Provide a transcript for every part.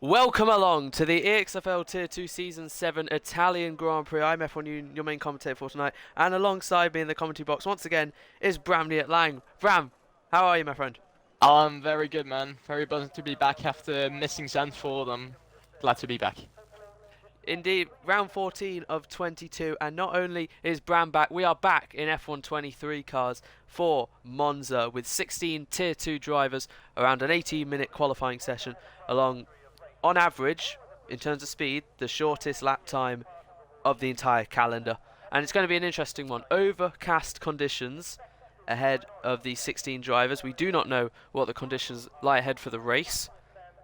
Welcome along to the EXFL Tier 2 Season 7 Italian Grand Prix. I'm F1, your main commentator for tonight, and alongside me in the commentary box once again is Bramley at Lang. Bram, how are you, my friend? I'm very good, man. Very buzzing to be back after missing Zandvoort. I'm glad to be back. Indeed, round 14 of 22, and not only is Bram back, we are back in F1 23 cars for Monza with 16 Tier 2 drivers around an 18-minute qualifying session along, on average, in terms of speed, the shortest lap time of the entire calendar. And it's going to be an interesting one. Overcast conditions ahead of the 16 drivers. We do not know what the conditions lie ahead for the race.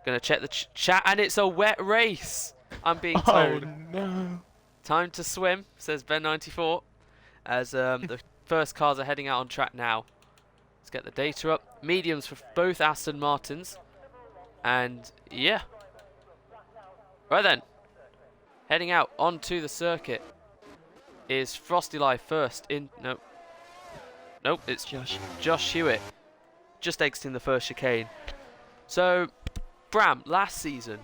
Going to check the chat, and it's a wet race, I'm being told. Oh no. Time to swim, says Ben94, as the first cars are heading out on track now. Let's get the data up. Mediums for both Aston Martins. And yeah. Right then. Heading out onto the circuit is Frosty Life first in... Nope, it's Josh Hewitt. Just exiting the first chicane. So, Bram, last season,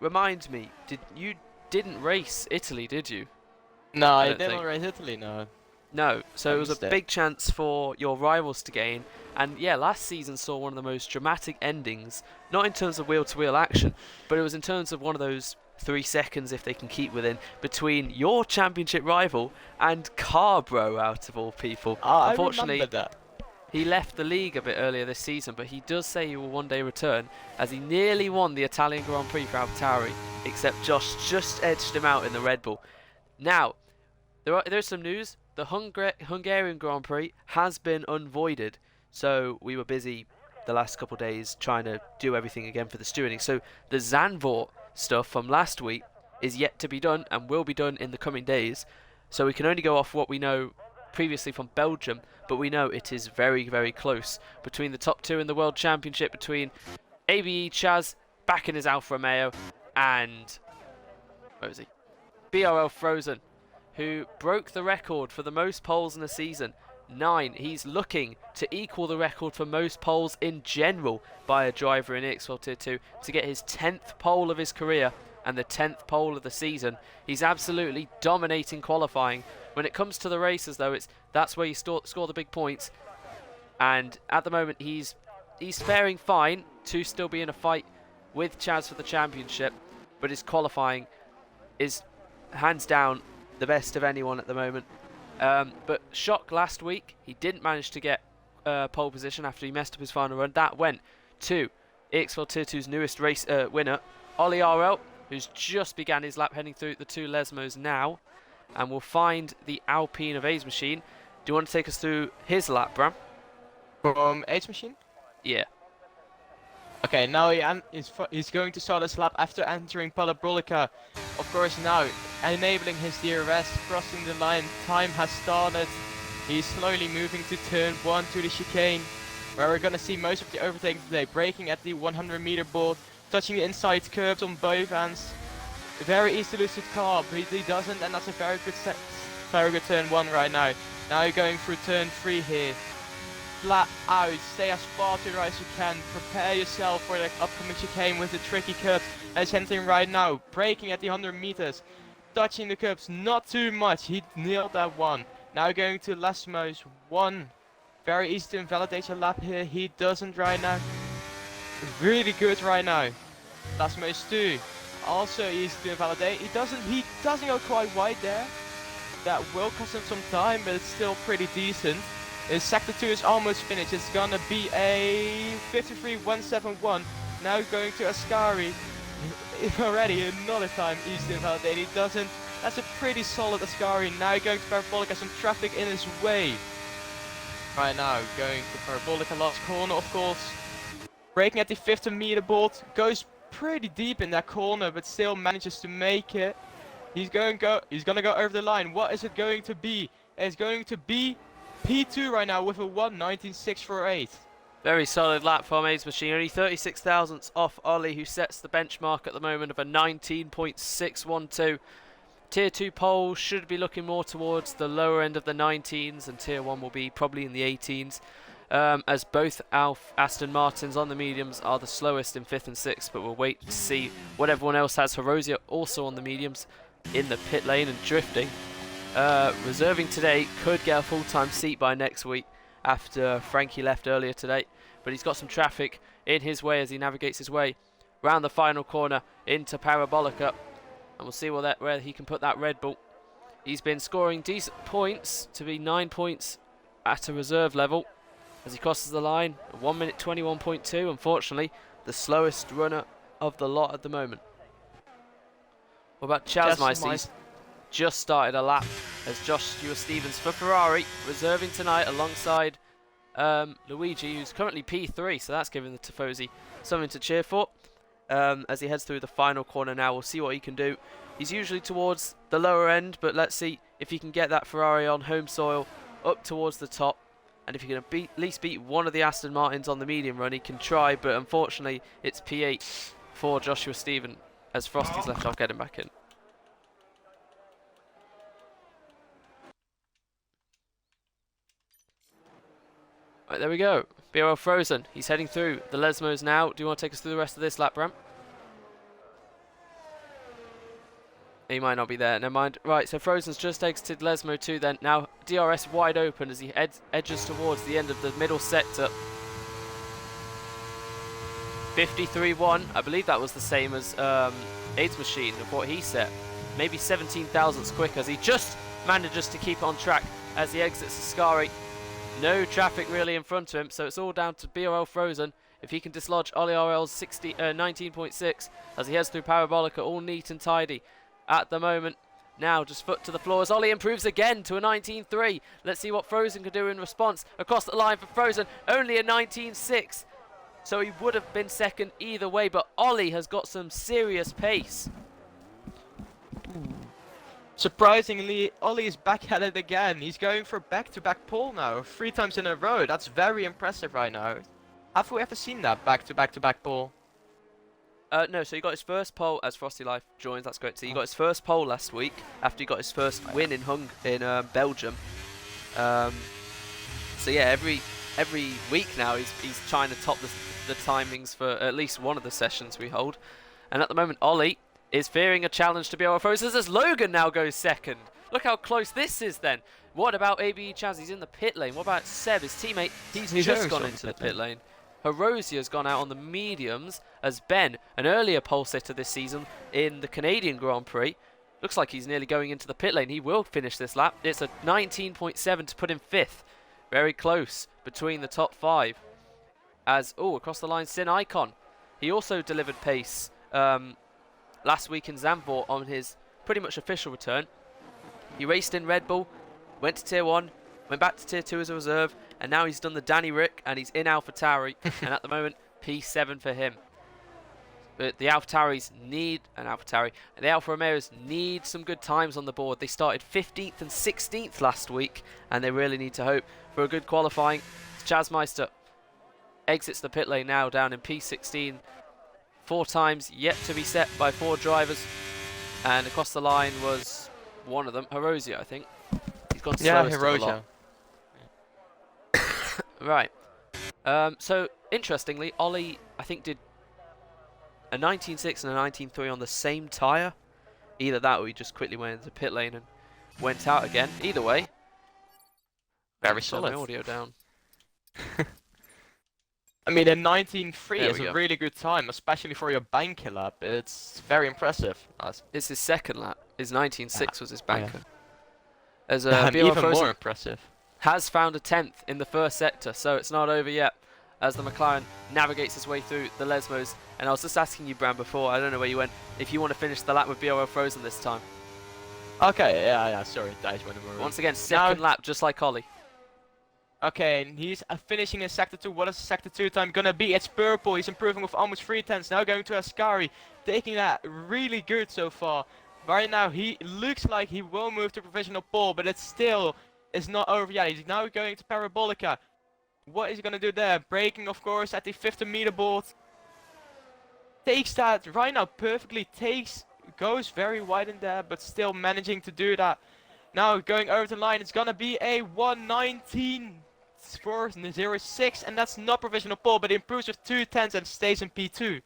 remind me, you didn't race Italy, did you? No, I didn't race Italy, no. No, so it was a big chance for your rivals to gain. And yeah, last season saw one of the most dramatic endings, not in terms of wheel-to-wheel action, but it was in terms of one of those 3 seconds, if they can keep within, between your championship rival and Carbro, out of all people. Unfortunately, I remember that. He left the league a bit earlier this season, but he does say he will one day return, as he nearly won the Italian Grand Prix for AlphaTauri, except Josh just edged him out in the Red Bull. Now, there's some news. The Hungarian Grand Prix has been unvoided, so we were busy the last couple of days trying to do everything again for the stewarding. So the Zandvoort stuff from last week is yet to be done and will be done in the coming days. So we can only go off what we know previously from Belgium, but we know it is very, very close between the top two in the World Championship, between ABE Chaz back in his Alfa Romeo and where is he? BRL Frozen, who broke the record for the most poles in a season. 9. He's looking to equal the record for most poles in general by a driver in EXFL Tier 2 to get his 10th pole of his career and the 10th pole of the season. He's absolutely dominating qualifying. When it comes to the races, though, that's where you score the big points. And at the moment, he's faring fine to still be in a fight with Chaz for the championship, but his qualifying is hands down the best of anyone at the moment. But shock last week, he didn't manage to get pole position after he messed up his final run. That went to EXFL Tier 2's newest race winner, Ollie RL, who's just began his lap heading through the 2 Lesmos now, and we'll find the Alpine of A's Machine. Do you want to take us through his lap, Bram? From H Machine? Yeah. Okay, now he's going to start his lap after entering Parabolika. Of course, now enabling his DRS, crossing the line. Time has started. He's slowly moving to turn 1 to the chicane, where we're going to see most of the overtaking today. Braking at the 100-meter board, touching the inside curbs on both ends. Very easy to lose the car, but he doesn't, and that's a very good turn 1 right now. Now you're going through turn 3 here. Flat out, stay as far to the right as you can, prepare yourself for the upcoming chicane with the tricky curbs. And it's entering right now, braking at the 100 meters, touching the curbs, not too much, he nailed that one. Now going to Lesmos 1, very easy to invalidate your lap here, he doesn't right now. Really good right now. Lesmos 2, also easy to invalidate, he doesn't go quite wide there. That will cost him some time, but it's still pretty decent. His sector 2 is almost finished. It's gonna be a 53.171. Now going to Ascari. Already another time easy to invalidate. He doesn't. That's a pretty solid Ascari. Now going to Parabolica. Some traffic in his way. Right now going to Parabolica. Last corner, of course. Braking at the 50-meter board. Goes pretty deep in that corner, but still manages to make it. He's gonna go over the line. What is it going to be? It's going to be P2 right now with a 1:19.648. Very solid lap from A's Machine. Only 36 thousandths off Ollie, who sets the benchmark at the moment of a 19.612. Tier 2 pole should be looking more towards the lower end of the 19s, and Tier 1 will be probably in the 18s. as both Aston Martins on the mediums are the slowest in 5th and 6th, but we'll wait to see what everyone else has. Horosia also on the mediums in the pit lane and drifting. Reserving today, could get a full-time seat by next week after Frankie left earlier today, but he's got some traffic in his way as he navigates his way round the final corner into Parabolica, and we'll see where he can put that Red Bull. He's been scoring decent points to be 9 points at a reserve level as he crosses the line. 1 minute 21.2, unfortunately the slowest runner of the lot at the moment. What about Chasmeister? He's just started a lap as Joshua Stevens for Ferrari, reserving tonight alongside Luigi, who's currently P3, so that's giving the Tifosi something to cheer for. As he heads through the final corner now, we'll see what he can do. He's usually towards the lower end, but let's see if he can get that Ferrari on home soil up towards the top. And if he can at least beat one of the Aston Martins on the medium run, he can try, but unfortunately it's P8 for Joshua Stephen as Frosty's left off. Get him back in. Right, there we go. BRL Frozen. He's heading through the Lesmos now. Do you want to take us through the rest of this lap, Bram? He might not be there. Never mind. Right, so Frozen's just exited Lesmo 2 then. Now DRS wide open as he edges towards the end of the middle sector. 53.1. I believe that was the same as Aids Machine of what he set. Maybe 17 thousandths quick as he just manages to keep on track as he exits Ascari. No traffic really in front of him, so it's all down to BRL Frozen. If he can dislodge Ollie RL's 19.6 as he heads through Parabolica, all neat and tidy at the moment. Now just foot to the floor as Ollie improves again to a 19.3. Let's see what Frozen can do in response. Across the line for Frozen, only a 19.6. So he would have been second either way, but Ollie has got some serious pace. Surprisingly, Ollie is back at it again. He's going for back-to-back pole now, 3 times in a row. That's very impressive right now. Have we ever seen that back-to-back pole? No, so he got his first pole as Frosty Life joins. That's great to see. He got his first pole last week after he got his first win in Belgium. So yeah, every week now he's trying to top the timings for at least one of the sessions we hold. And at the moment, Ollie is fearing a challenge to BRL Frozen as Logan now goes second. Look how close this is then. What about ABE Chaz? He's in the pit lane. What about Seb, his teammate? He's just gone into the pit lane. Horosia's gone out on the mediums as Ben, an earlier pole sitter this season in the Canadian Grand Prix. Looks like he's nearly going into the pit lane. He will finish this lap. It's a 19.7 to put him 5th. Very close between the top 5. As, across the line, Sin Icon. He also delivered pace last week in Zandvoort on his pretty much official return. He raced in Red Bull, went to Tier 1, went back to Tier 2 as a reserve, and now he's done the Danny Rick and he's in AlphaTauri, and at the moment P7 for him. But the AlphaTauris need the Alfa Romeos need some good times on the board. They started 15th and 16th last week, and they really need to hope for a good qualifying. Chasmeister exits the pit lane now down in P16. 4 times yet to be set by 4 drivers, and across the line was one of them, Horosia, I think. He's gone slowest of the lot. Right. So interestingly, Ollie I think did a 19.6 and a 19.3 on the same tyre. Either that or he just quickly went into the pit lane and went out again. Either way, very solid. My audio down. I mean, a 19.3 is a really good time, especially for your banker lap. It's very impressive. It's his second lap. His 19.6 was his banker. Yeah. As even more impressive. Has found a 10th in the first sector, so it's not over yet as the McLaren navigates his way through the Lesmos. And I was just asking you, Bram, before, I don't know where you went, if you want to finish the lap with BRL Frozen this time. Okay, yeah, sorry, that is when we were once again, second lap, just like Ollie. Okay, and he's finishing in Sector 2. What is Sector 2 time gonna be? It's purple. He's improving with almost 3 tenths. Now going to Ascari, taking that really good so far. Right now, he looks like he will move to provisional pole, but it still is not over yet. He's now going to Parabolica. What is he gonna do there? Braking, of course, at the 50 meter board. Takes that right now perfectly. Goes very wide in there, but still managing to do that. Now going over the line, it's gonna be a 1:19. 4:06, and that's not provisional pole, but he improves with 2 tenths and stays in P2.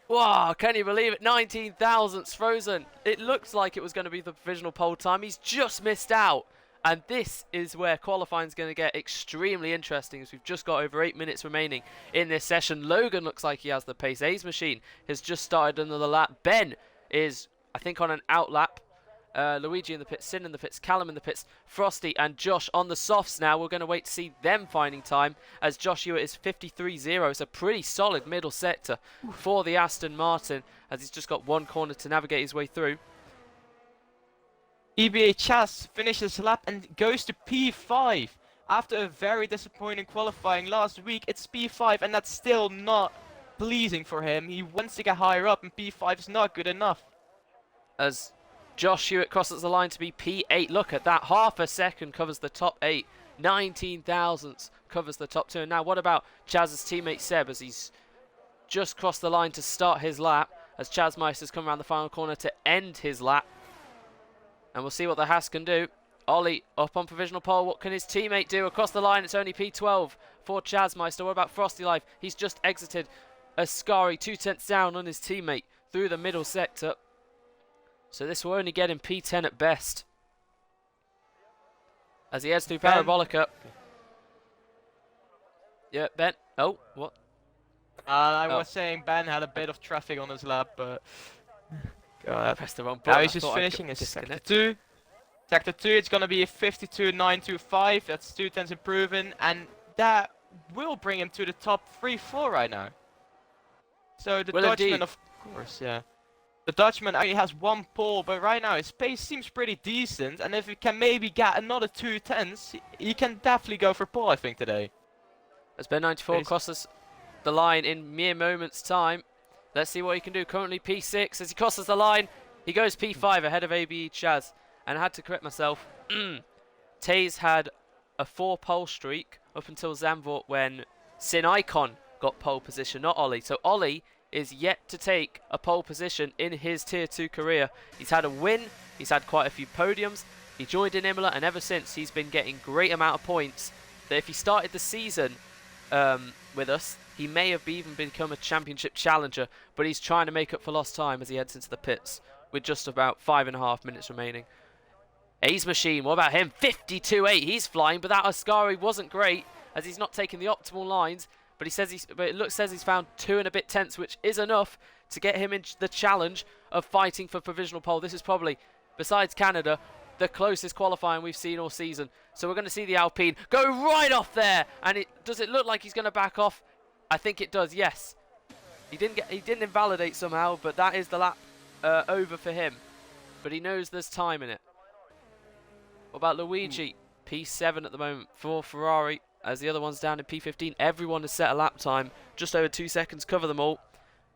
Wow, can you believe it? 19 thousandths frozen. It looks like it was going to be the provisional pole time. He's just missed out. And this is where qualifying is going to get extremely interesting, as we've just got over 8 minutes remaining in this session. Logan looks like he has the pace. A's machine has just started another lap. Ben is, I think, on an out lap. Luigi in the pits, Sin in the pits, Callum in the pits, Frosty and Josh on the softs now. We're going to wait to see them finding time, as Josh Hewitt is 53.0. It's a pretty solid middle sector for the Aston Martin, as he's just got one corner to navigate his way through. EBA Chas finishes lap and goes to P5. After a very disappointing qualifying last week, it's P5, and that's still not pleasing for him. He wants to get higher up, and P5 is not good enough. As Josh Hewitt crosses the line to be P8. Look at that. Half a second covers the top 8. 19 thousandths covers the top 2. And now what about Chaz's teammate Seb, as he's just crossed the line to start his lap, as Chaz Meister's come around the final corner to end his lap. And we'll see what the Haas can do. Ollie up on provisional pole. What can his teammate do? Across the line, it's only P12 for Chaz Meister. What about Frosty Life? He's just exited Ascari 2 tenths down on his teammate through the middle sector. So this will only get him P10 at best, as he heads through Parabolica. Yeah, Ben. Oh, what? I was saying Ben had a bit of traffic on his lap, but I pressed the wrong button. now he's just finishing his sector 2. Sector 2, it's going to be a 52.925. That's 2 tenths improving, and that will bring him to the top 3-4 right now. So the Dutchman, of course, yeah. The Dutchman only has one pole, but right now his pace seems pretty decent, and if he can maybe get another 2 tenths, he can definitely go for pole, I think, today. As Ben 94 crosses the line in mere moments' time. Let's see what he can do. Currently P6. As he crosses the line, he goes P5 ahead of ABE Chaz. And I had to correct myself. Taze had a 4 pole streak up until Zandvoort, when Sin Icon got pole position, not Ollie. So Ollie is yet to take a pole position in his Tier 2 career. He's had a win, he's had quite a few podiums, he joined in Imola, and ever since he's been getting great amount of points, that if he started the season with us, he may have even become a championship challenger, but he's trying to make up for lost time as he heads into the pits with just about 5.5 minutes remaining. A's machine, what about him? 52.8, he's flying, but that Ascari wasn't great, as he's not taking the optimal lines. But he says says he's found 2 and a bit tenths, which is enough to get him in the challenge of fighting for provisional pole. This is probably, besides Canada, the closest qualifying we've seen all season. So we're going to see the Alpine go right off there. And does it look like he's going to back off? I think it does, yes. He didn't invalidate somehow, but that is the lap over for him. But he knows there's time in it. What about Luigi? P7 at the moment for Ferrari, as the other one's down in P15. Everyone has set a lap time. Just over 2 seconds cover them all.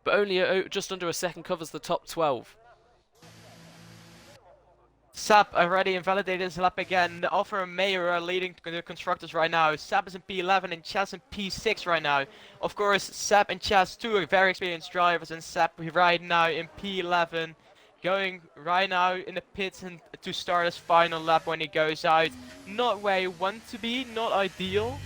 But only just under a second covers the top 12. Sap already invalidated his lap again. Alfa and Mayer are leading the constructors right now. Sap is in P11 and Chaz in P6 right now. Of course, Sap and Chaz, 2 are very experienced drivers, and Sap right now in P11. Going right now in the pits and to start his final lap when he goes out. Not where you want to be, not ideal,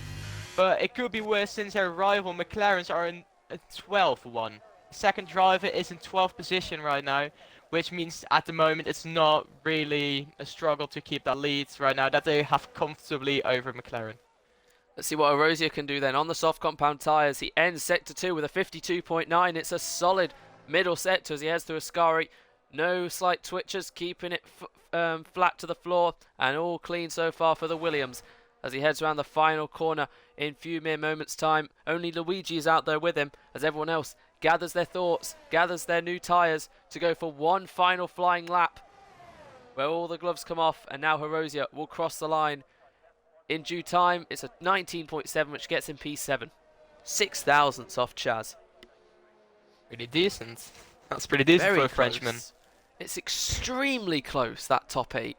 but it could be worse since their rival McLarens are in 12th one. Second driver is in 12th position right now, which means at the moment it's not really a struggle to keep that lead right now, that they have comfortably over McLaren. Let's see what Erosia can do then. On the soft compound tyres, he ends sector 2 with a 52.9. It's a solid middle sector as he heads through Ascari. No slight twitches, keeping it flat to the floor, and all clean so far for the Williams as he heads around the final corner in few mere moments' time. Only Luigi is out there with him as everyone else gathers their thoughts, gathers their new tyres to go for one final flying lap where all the gloves come off, and now Erosia will cross the line in due time. It's a 19.7, which gets him P7. 6 thousandths off Chaz. Really decent. That's pretty decent for a Frenchman. It's extremely close, that top 8.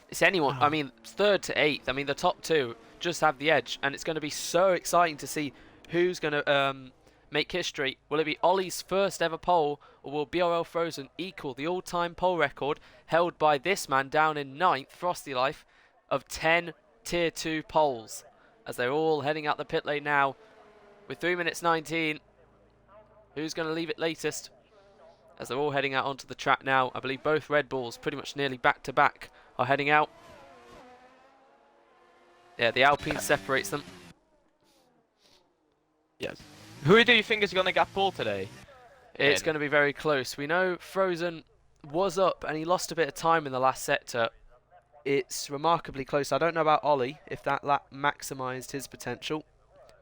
It's anyone, I mean, 3rd to 8th. I mean, the top 2 just have the edge, and it's going to be so exciting to see who's going to make history. Will it be Ollie's first ever pole, or will BRL Frozen equal the all-time pole record held by this man down in 9th, Frosty Life, of 10 Tier 2 poles? as they're all heading out the pit lane now with 3 minutes 19. Who's going to leave it latest? As they're all heading out onto the track now. I believe both Red Bulls, pretty much nearly back to back, are heading out. Yeah, the Alpine separates them. Yes. Who do you think is going to get pole today? It's going to be very close. We know Frozen was up and he lost a bit of time in the last sector. It's remarkably close. I don't know about Ollie, if that lap maximised his potential.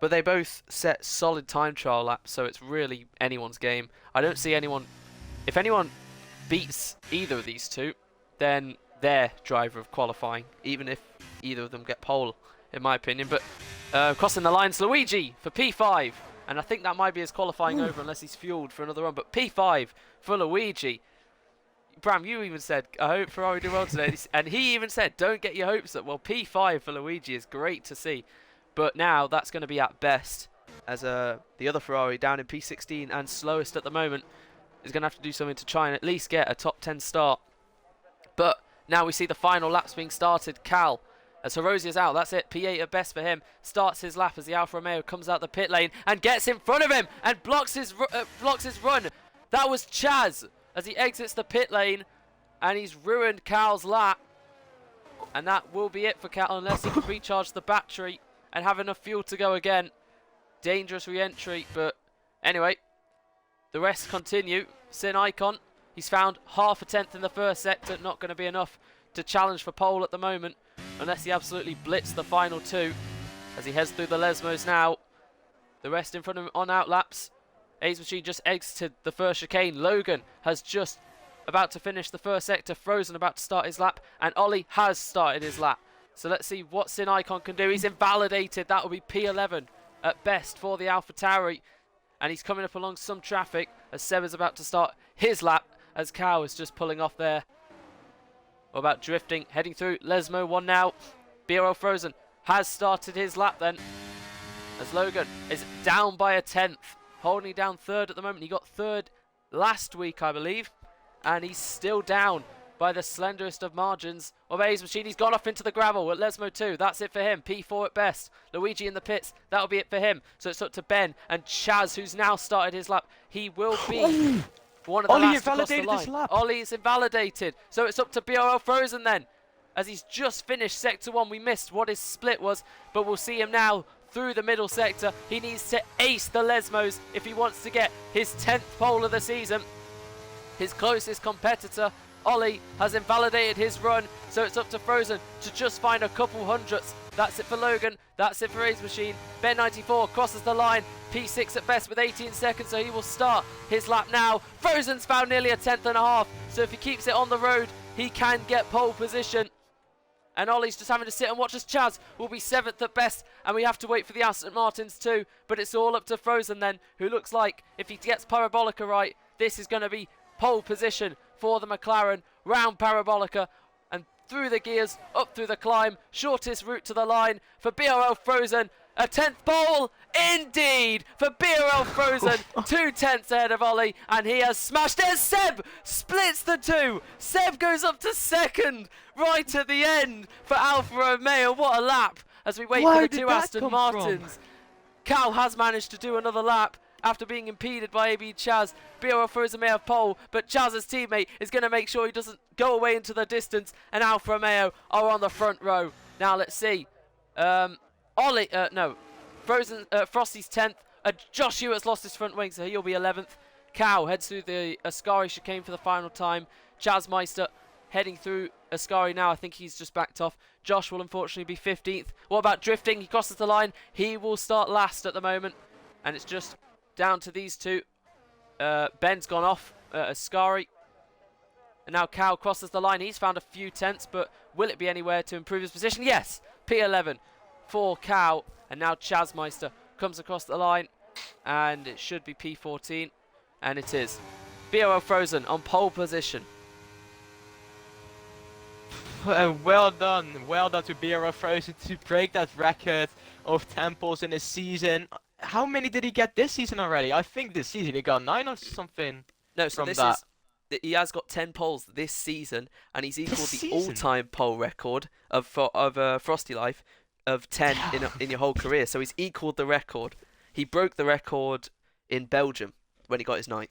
But they both set solid time trial laps, so it's really anyone's game. I don't see anyone... If anyone beats either of these two, then they're driver of qualifying, even if either of them get pole, in my opinion. But crossing the lines, Luigi for P5. And I think that might be his qualifying over unless he's fueled for another run. But P5 for Luigi. Bram, you even said, I hope Ferrari do well today. And he even said, don't get your hopes up. Well, P5 for Luigi is great to see. But now that's going to be at best, as the other Ferrari down in P16 and slowest at the moment is going to have to do something to try and at least get a top 10 start. But now we see the final laps being started. Cal, as Hirosia's out, that's it. P8 at best for him. Starts his lap as the Alfa Romeo comes out the pit lane and gets in front of him and blocks his run. That was Chaz as he exits the pit lane and he's ruined Cal's lap. And that will be it for Cal unless he can recharge the battery and have enough fuel to go again. Dangerous re-entry, but anyway, the rest continue. Sin Icon, he's found half a tenth in the first sector, not going to be enough to challenge for pole at the moment, unless he absolutely blitz the final two as he heads through the Lesmos now. The rest in front of him on out laps. Ace Machine just exited the first chicane. Logan has just about to finish the first sector. Frozen about to start his lap, and Ollie has started his lap. So let's see what Sin Icon can do. He's invalidated. That will be P11 at best for the AlphaTauri. And he's coming up along some traffic as Seb is about to start his lap as Cow is just pulling off there. What about drifting? Heading through Lesmo 1 now. BRL Frozen has started his lap then. As Logan is down by a tenth. Holding down third at the moment. He got third last week, I believe. And he's still down by the slenderest of margins of A's Machine. He's gone off into the gravel at Lesmo 2. That's it for him. P4 at best. Luigi in the pits. That'll be it for him. So it's up to Ben and Chaz, who's now started his lap. He will be one of the Ollie last to cross the invalidated line. his lap. Ollie's invalidated. So it's up to BRL Frozen then, as he's just finished Sector 1. We missed what his split was, but we'll see him now through the middle sector. He needs to ace the Lesmos if he wants to get his 10th pole of the season. His closest competitor, Ollie, has invalidated his run, so it's up to Frozen to just find a couple hundredths. That's it for Logan, that's it for A's Machine. Ben 94 crosses the line, P6 at best with 18 seconds, so he will start his lap now. Frozen's found nearly a tenth and a half, so if he keeps it on the road, he can get pole position. And Ollie's just having to sit and watch as Chaz will be 7th at best, and we have to wait for the Aston Martins too. But it's all up to Frozen then, who looks like, if he gets Parabolica right, this is going to be pole position for the McLaren. Round Parabolica and through the gears, up through the climb. Shortest route to the line for BRL Frozen. A 10th pole, indeed, for BRL Frozen. 2 tenths ahead of Ollie, and he has smashed it. Seb splits the two. Seb goes up to second, right at the end for Alfa Romeo. What a lap as we wait for the two Aston Martins. Cal has managed to do another lap after being impeded by AB Chaz. BRL Frozen may have pole, but Chaz's teammate is going to make sure he doesn't go away into the distance, and Alfa Romeo are on the front row. Now let's see. Frosty's 10th. Josh Hewitt's lost his front wing, so he'll be 11th. Cow heads through the Ascari chicane for the final time. Chaz Meister heading through Ascari now. I think he's just backed off. Josh will unfortunately be 15th. What about drifting? He crosses the line. He will start last at the moment. And it's just down to these two. Ben's gone off Ascari. And now Cow crosses the line. He's found a few tenths, but will it be anywhere to improve his position? Yes! P11 for Cow. And now Chaz Meister comes across the line. And it should be P14. And it is. BRL Frozen on pole position. Well done to BRL Frozen to break that record of 10 poles in a season. How many did he get this season already? I think this season he got 9 or something. No, so this is... He has got 10 poles this season, and he's equalled the all-time pole record of Frosty Life of 10 in your whole career. So he's equalled the record. He broke the record in Belgium when he got his 9th,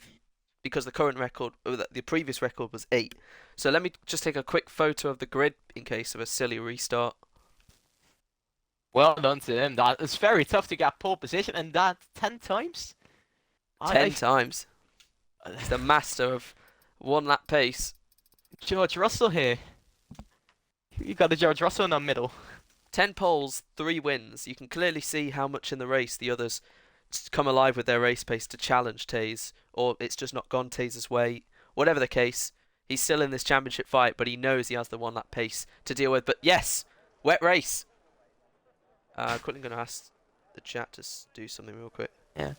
because the current record, or the previous record, was 8. So let me just take a quick photo of the grid in case of a silly restart. Well done to him. That is very tough to get pole position, and that 10 times. 10 times. He's the master of 1 lap pace. George Russell here. You got the George Russell in the middle. 10 poles, 3 wins. You can clearly see how much in the race the others come alive with their race pace to challenge Taze, or it's just not gone Taze's way. Whatever the case, he's still in this championship fight, but he knows he has the 1 lap pace to deal with. But yes, wet race. Quickly going to ask the chat to do something real quick. Yeah.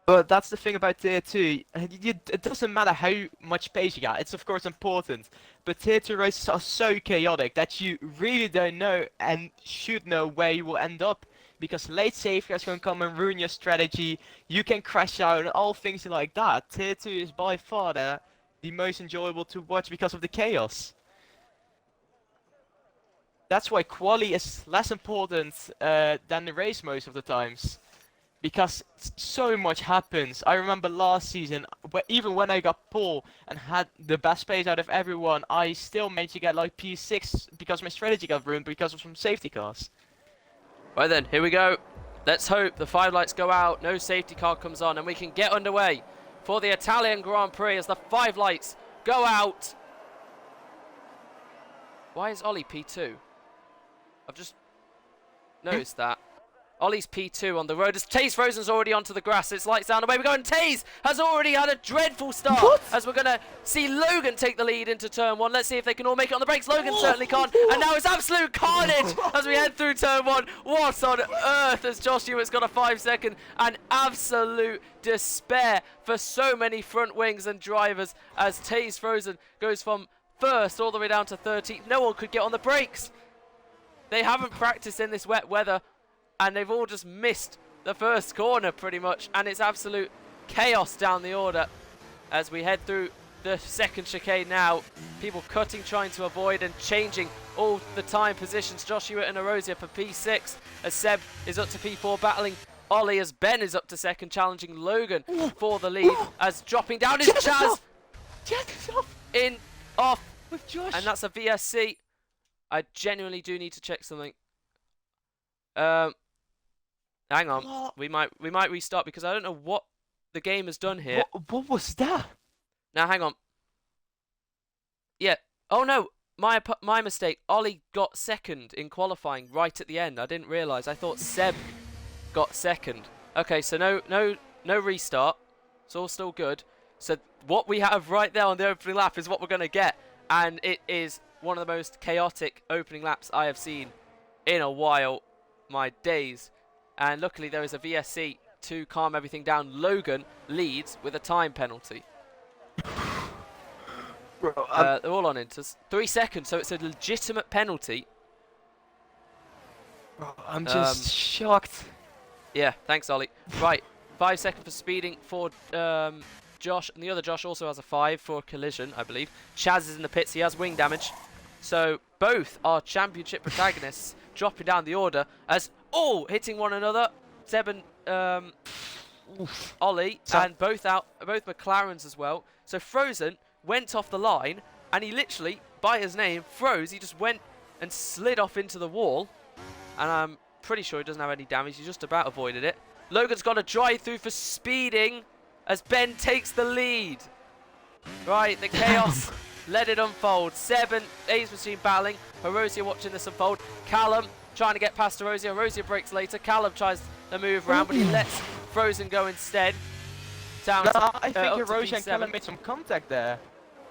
But that's the thing about Tier 2. It doesn't matter how much pace you got. It's of course important. But Tier 2 races are so chaotic that you really don't know and should know where you will end up. Because late safety is going to come and ruin your strategy. You can crash out and all things like that. Tier 2 is by far the most enjoyable to watch because of the chaos. That's why quali is less important than the race most of the times. Because so much happens. I remember last season, even when I got pole and had the best pace out of everyone, I still managed to get like P6 because my strategy got ruined because of some safety cars. Right then, here we go. Let's hope the 5 lights go out, no safety car comes on, and we can get underway for the Italian Grand Prix as the 5 lights go out. Why is Ollie P2? I've just noticed that. Ollie's P2 on the road as Taze Frozen's already onto the grass. It's lights down, away we go, and Taze has already had a dreadful start. As we're going to see Logan take the lead into turn 1. Let's see if they can all make it on the brakes. Logan certainly can't, and now it's absolute carnage as we head through turn 1. What on earth has Josh Hewitt's got a 5-second, and absolute despair for so many front wings and drivers as Taze Frozen goes from 1st all the way down to 13th. No one could get on the brakes. They haven't practiced in this wet weather, and they've all just missed the first corner pretty much, and it's absolute chaos down the order as we head through the second chicane now. People cutting, trying to avoid, and changing all the time positions. Josh Hewitt and Erosia for P6 as Seb is up to P4 battling Ollie as Ben is up to 2nd challenging Logan for the lead as dropping down is Chaz in off with Josh, and that's a VSC. I genuinely do need to check something. Hang on, we might restart because I don't know what the game has done here. What was that? Now hang on. Yeah. Oh no, my mistake. Ollie got 2nd in qualifying right at the end. I didn't realise. I thought Seb got 2nd. Okay, so no restart. It's all still good. So what we have right there on the opening lap is what we're gonna get, and it is one of the most chaotic opening laps I have seen in a while. My days. And luckily there is a VSC to calm everything down. Logan leads with a time penalty. Bro, they're all on inters. 3 seconds, so it's a legitimate penalty. Bro, I'm just shocked. Yeah, thanks Ollie. Right, 5 seconds for speeding for Josh, and the other Josh also has a 5 for collision, I believe. Chaz is in the pits, he has wing damage. So both are championship protagonists dropping down the order as hitting one another. Seb and Ollie, and both McLarens as well. So Frozen went off the line, and he literally, by his name, froze. He just went and slid off into the wall, and I'm pretty sure he doesn't have any damage. He just about avoided it. Logan's got a drive through for speeding as Ben takes the lead. Right, the chaos. Let it unfold. Seb and A's Machine battling. Erosia watching this unfold. Callum trying to get past Erosia. Erosia breaks later. Callum tries to move around, but he lets Frozen go instead. Down I think Erosia and Callum made some contact there.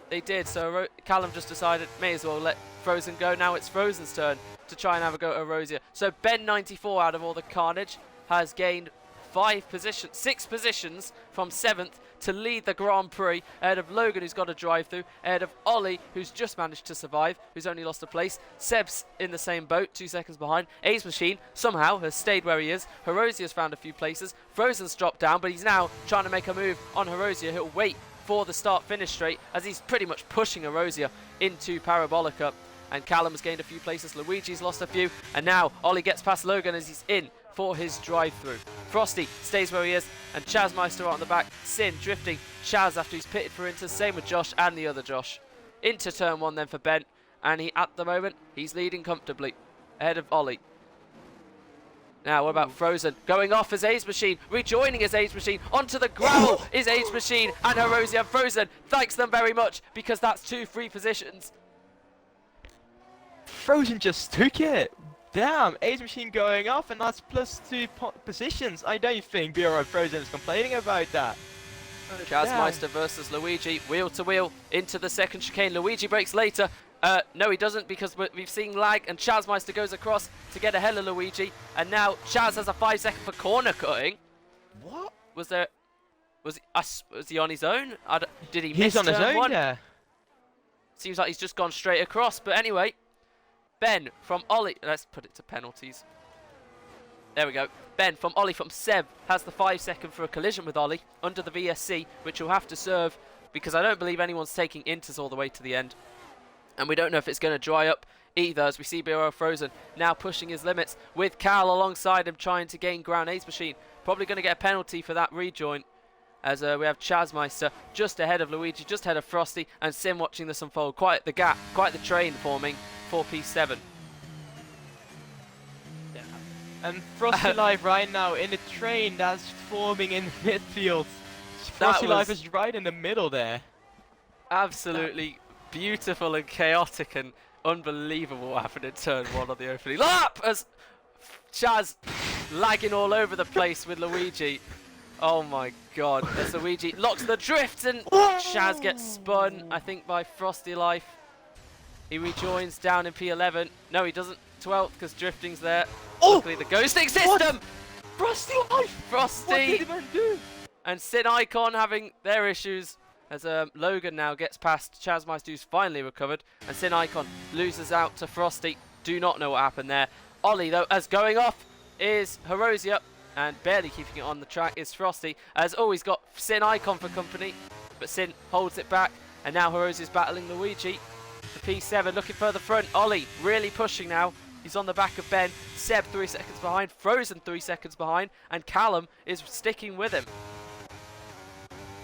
They did, so Callum just decided may as well let Frozen go. Now it's Frozen's turn to try and have a go at Erosia. So Ben 94 out of all the carnage has gained 6 positions from 7th to lead the Grand Prix, ahead of Logan, who's got a drive through, ahead of Ollie, who's just managed to survive, who's only lost a place. Seb's in the same boat, 2 seconds behind. A's Machine somehow has stayed where he is. Herosia's found a few places. Frozen's dropped down, but he's now trying to make a move on Herosia. He'll wait for the start finish straight as he's pretty much pushing Erosia into Parabolica. and Callum's gained a few places. Luigi's lost a few, and now Ollie gets past Logan as he's in for his drive-through. Frosty stays where he is, and Chazmeister on the back. Sin drifting Chaz after he's pitted for Inter. Same with Josh and the other Josh. Into turn 1 then for Ben, and at the moment he's leading comfortably ahead of Ollie. Now, what about Frozen? Going off as Age Machine, rejoining as Age Machine. Onto the gravel is Age Machine and Horosia. Frozen thanks them very much because that's 2 free positions. Frozen just took it. Damn, Age Machine going off, and that's +2 positions. I don't think BRO Frozen is complaining about that. Chazmeister versus Luigi, wheel to wheel into the second chicane. Luigi breaks later. No, he doesn't, because we've seen lag, and Chazmeister goes across to get ahead of Luigi, and now Chaz has a 5-second for corner cutting. What? Was he on his own? Did he miss He's on his turn own, 1? yeah. Seems like he's just gone straight across, but anyway, Ben from Ollie, let's put it to penalties. There we go. Ben from Ollie from Seb has the 5-second for a collision with Ollie under the VSC, which he'll have to serve because I don't believe anyone's taking Inters all the way to the end. And we don't know if it's going to dry up either, as we see BRO Frozen now pushing his limits with Cal alongside him trying to gain ground. Ace Machine probably going to get a penalty for that rejoin, as we have Chazmeister just ahead of Luigi, just ahead of Frosty, and Sim watching this unfold. Quite the gap, quite the train forming for P7. Yeah. And Frosty Life right now in the train that's forming in midfield. Frosty Life is right in the middle there. Absolutely beautiful and chaotic and unbelievable what happened in turn 1 on the opening lap, as Chaz lagging all over the place with Luigi. Oh my god, as Luigi locks the drift and Chaz gets spun, I think, by Frosty Life. He rejoins down in P11. No, he doesn't. 12th, because drifting's there. Luckily the ghosting system! What? Frosty Life! Frosty! What did the man do? And Sin Icon having their issues, as Logan now gets past Chazmeister, who's finally recovered, and Sin Icon loses out to Frosty. Do not know what happened there. Ollie, though, as going off is Horosia, and barely keeping it on the track is Frosty, as he's got Sin Icon for company, but Sin holds it back, and now Horosia's battling Luigi. The P7 looking further front. Ollie really pushing now. He's on the back of Ben. Seb 3 seconds behind. Frozen 3 seconds behind, and Callum is sticking with him.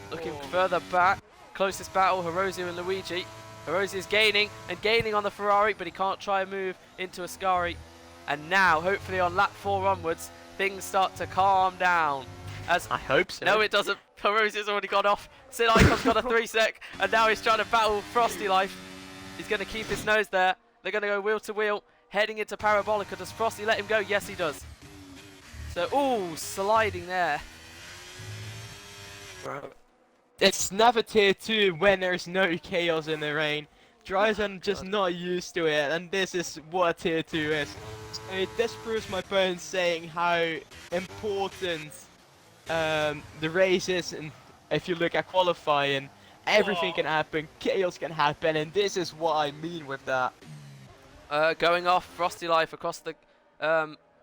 Looking further back, closest battle, Horosia and Luigi. Horosia's gaining and gaining on the Ferrari, but he can't try and move into Ascari. And now, hopefully on lap 4 onwards, things start to calm down. As I hope so. No, it doesn't. Horosia's already gone off. Sin Icon's got a 3-sec, and now he's trying to battle Frosty Life. He's going to keep his nose there. They're going to go wheel to wheel, heading into Parabolica. Does Frosty let him go? Yes, he does. So, sliding there. It's never tier 2 when there's no chaos in the rain. Drivers are just not used to it, and this is what tier 2 is. So this proves my point saying how important the race is, and if you look at qualifying, everything can happen, chaos can happen, and this is what I mean with that. Going off, Frosty Life across the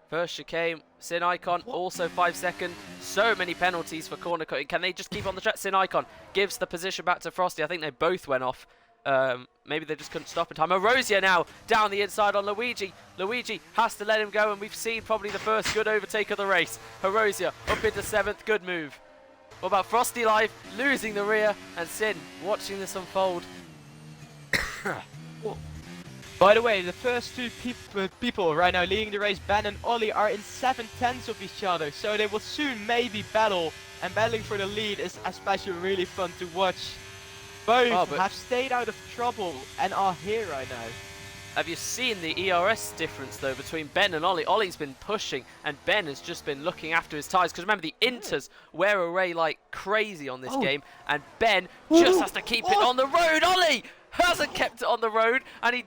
first chicane. Sin Icon also 5 seconds. So many penalties for corner cutting. Can they just keep on the track? Sin Icon gives the position back to Frosty. I think they both went off. Maybe they just couldn't stop in time. Horosia now down the inside on Luigi. Luigi has to let him go, and we've seen probably the first good overtake of the race. Horosia up into 7th. Good move. What about Frosty Life losing the rear, and Sin watching this unfold? By the way, the first 2 people right now leading the race, Ben and Ollie, are in 7/10 of each other, so they will soon maybe battle, and battling for the lead is especially really fun to watch. Both have stayed out of trouble and are here right now. Have you seen the ERS difference, though, between Ben and Ollie? Ollie's been pushing, and Ben has just been looking after his tyres. Because remember, the Inters wear array like crazy on this game, and Ben just has to keep it on the road. Ollie hasn't kept it on the road, and he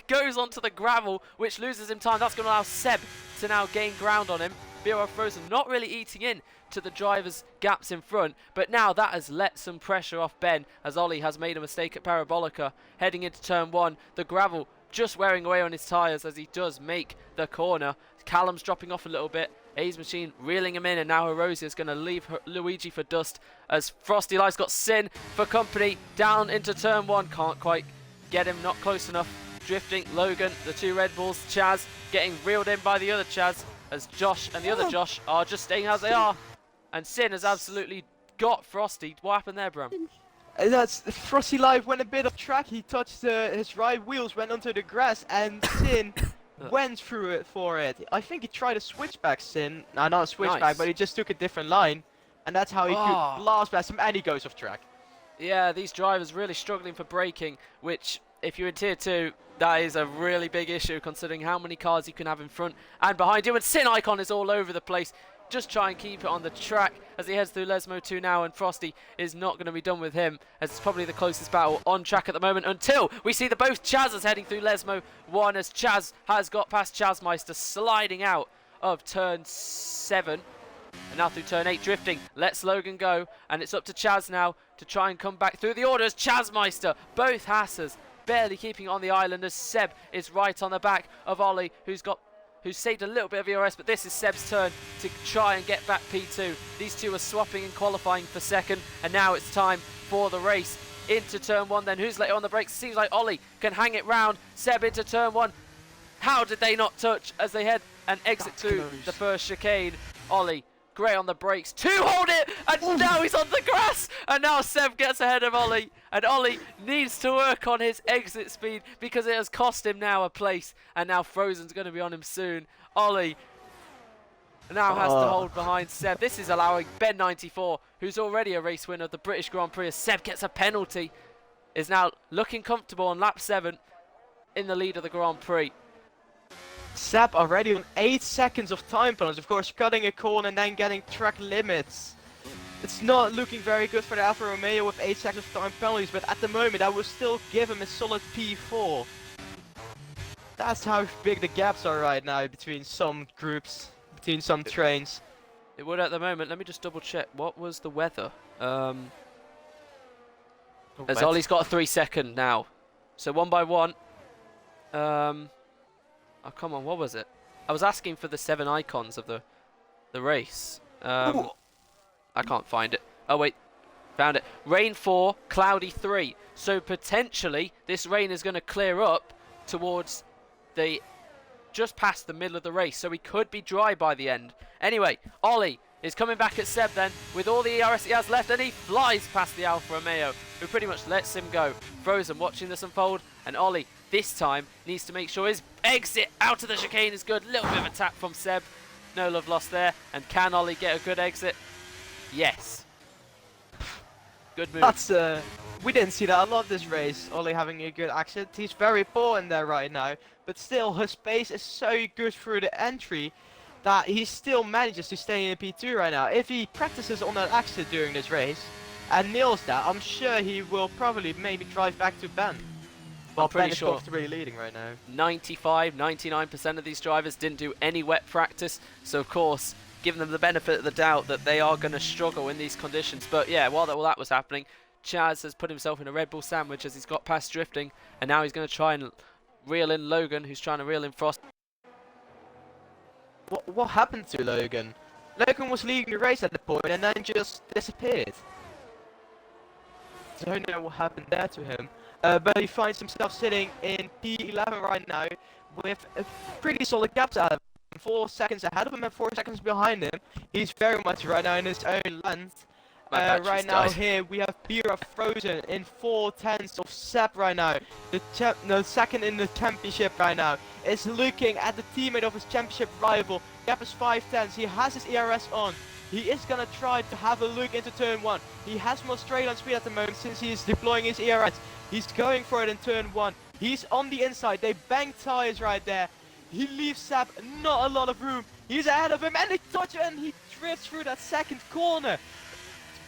goes onto the gravel, which loses him time. That's going to allow Seb to now gain ground on him. BRO Frozen not really eating in to the driver's gaps in front, but now that has let some pressure off Ben, as Ollie has made a mistake at Parabolica. Heading into turn 1, the gravel just wearing away on his tyres as he does make the corner. Callum's dropping off a little bit. A's Machine reeling him in, and now Horosia is going to leave Luigi for dust, as Frosty Life's got Sin for company down into turn 1. Can't quite get him, not close enough. drifting. Logan, the two Red Bulls, Chaz getting reeled in by the other Chaz as Josh and the other Josh are just staying as they are. And Sin has absolutely got Frosty. What happened there, Bram? That's Frosty Live went a bit off track. He touched his right wheels, went onto the grass, and Sin went through it for it. I think he tried a switchback, Sin. No, not a switchback, Nice. but he just took a different line, and that's how he could blast past him, and he goes off track. Yeah, these drivers really struggling for braking, which if you're in Tier 2, that is a really big issue considering how many cars you can have in front and behind you. And Sin Icon is all over the place. Just try and keep it on the track as he heads through Lesmo 2 now, and Frosty is not going to be done with him as it's probably the closest battle on track at the moment until we see the both Chaz's heading through Lesmo 1 as Chaz has got past Chazmeister sliding out of turn 7 and now through turn 8 drifting. Lets Logan go, and it's up to Chaz now to try and come back through the orders. Chazmeister, both Hassers barely keeping on the island as Seb is right on the back of Ollie, who's saved a little bit of ERS, but this is Seb's turn to try and get back P2. These two are swapping and qualifying for second, and now it's time for the race into turn 1 then. Who's later on the brakes? Seems like Ollie can hang it round. Seb into turn 1. How did they not touch as they head and exit through the first chicane? Ollie, great on the brakes. Hold it! And now he's on the grass! And now Seb gets ahead of Ollie. And Ollie needs to work on his exit speed because it has cost him now a place. And now Frozen's going to be on him soon. Ollie now has to hold behind Seb. This is allowing Ben94, who's already a race winner of the British Grand Prix, as Seb gets a penalty, is now looking comfortable on lap 7 in the lead of the Grand Prix. Seb already on 8 seconds of time penalties, of course cutting a corner and then getting track limits. It's not looking very good for the Alfa Romeo with 8 seconds of time penalties, but at the moment I will still give him a solid P4. That's how big the gaps are right now between some groups, between some trains. It would at the moment. Let me just double check. What was the weather? As Ollie's got a 3-second now. So 1 by 1. Oh, come on, what was it? I was asking for the 7 icons of the race. I can't find it. Oh, wait. Found it. Rain 4, cloudy 3. So potentially, this rain is going to clear up towards just past the middle of the race. So we could be dry by the end. Anyway, Ollie is coming back at Seb then with all the ERS he has left, and he flies past the Alfa Romeo, who pretty much lets him go. Frozen watching this unfold, and Ollie this time needs to make sure his exit out of the chicane is good. Little bit of a tap from Seb. No love lost there. And can Ollie get a good exit? Yes. Good move. That's we didn't see that a lot this race. Ollie having a good exit. He's very poor in there right now, but still his pace is so good through the entry that he still manages to stay in P2 right now. If he practices on that exit during this race and nails that, I'm sure he will probably maybe drive back to Ben. Well, Ben is comfortably leading right now. 99% of these drivers didn't do any wet practice, so of course, giving them the benefit of the doubt that they are going to struggle in these conditions. But yeah, while that was happening, Chaz has put himself in a Red Bull sandwich as he's got past drifting, and now he's going to try and reel in Logan, who's trying to reel in Frost. What happened to Logan? Logan was leading the race at the point and then just disappeared. I don't know what happened there to him. But he finds himself sitting in P11 right now with a pretty solid gaps out of him. 4 seconds ahead of him and 4 seconds behind him. He's very much right now in his own length. Right now here we have Bira Frozen in 4/10 of Seb right now. The second in the championship right now is looking at the teammate of his championship rival. Gap is 5/10. He has his ERS on. He is gonna try to have a look into turn 1. He has more straight line speed at the moment since he is deploying his ERS. He's going for it in turn 1. He's on the inside. They bang tires right there. He leaves Seb not a lot of room. He's ahead of him and they touch and he drifts through that second corner.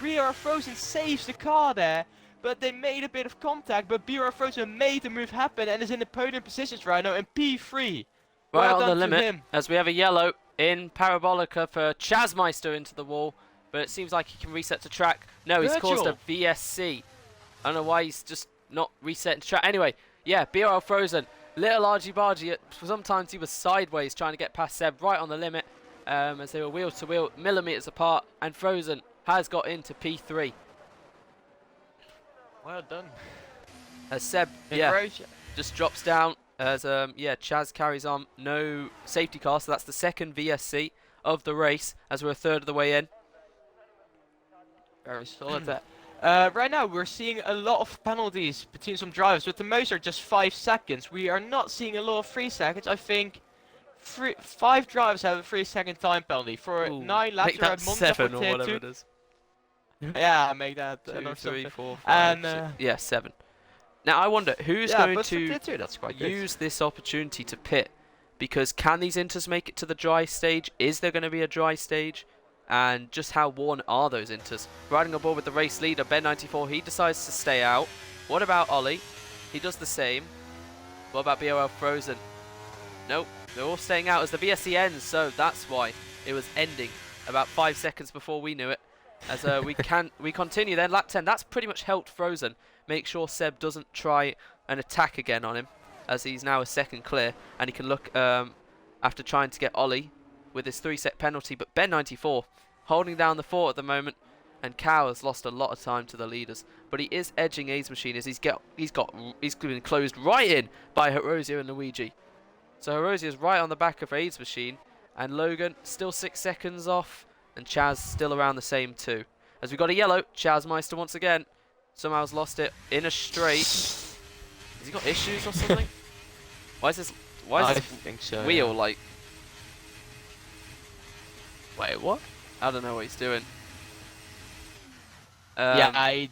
Bira Frozen saves the car there, but they made a bit of contact, but Bira Frozen made the move happen and is in the podium positions right now in P3. Right on the limit, as we have a yellow in Parabolica for Chazmeister into the wall, but it seems like he can reset to track. No, he's caused a VSC. I don't know why he's just not resetting to track. Anyway, yeah, BRL Frozen, little argy-bargy. Sometimes he was sideways trying to get past Seb right on the limit as they were wheel to wheel, millimetres apart, and Frozen has got into P3. Well done. As Seb, yeah, just drops down As yeah, Chaz carries on, no safety car, so that's the second VSC of the race as we're a third of the way in. Very solid there. Right now we're seeing a lot of penalties between some drivers, but the most are just 5 seconds. We are not seeing a lot of 3 seconds. I think 5 drivers have a 3-second time penalty. For Ooh, 9 laps make we're that at Monza for 7 or tier whatever 2. it is. Yeah, make that 2, another 3, something. 4, 5, And 6. Yeah, 7. Now I wonder who's yeah, going but for to tier 2 that's quite good. use this opportunity to pit, because can these inters make it to the dry stage? Is there going to be a dry stage? And just how worn are those inters? Riding aboard with the race leader, Ben94, he decides to stay out. What about Ollie? He does the same. What about BOL Frozen? Nope, they're all staying out as the VSC ends, so that's why it was ending about 5 seconds before we knew it. As we continue then, lap 10. That's pretty much helped Frozen make sure Seb doesn't try an attack again on him, as he's now a second clear, and he can look after trying to get Ollie with his 3-set penalty. But Ben94 holding down the fort at the moment, and Cow has lost a lot of time to the leaders, but he is edging A's Machine as he's been closed right in by Herosio and Luigi. So Herosio is right on the back of A's Machine, and Logan still 6 seconds off, and Chaz still around the same too. As we got a yellow, Chaz Meister once again somehow has lost it in a straight. Has he got issues or something? Why is this think so, wheel yeah. like? Wait, what? I don't know what he's doing. Yeah, I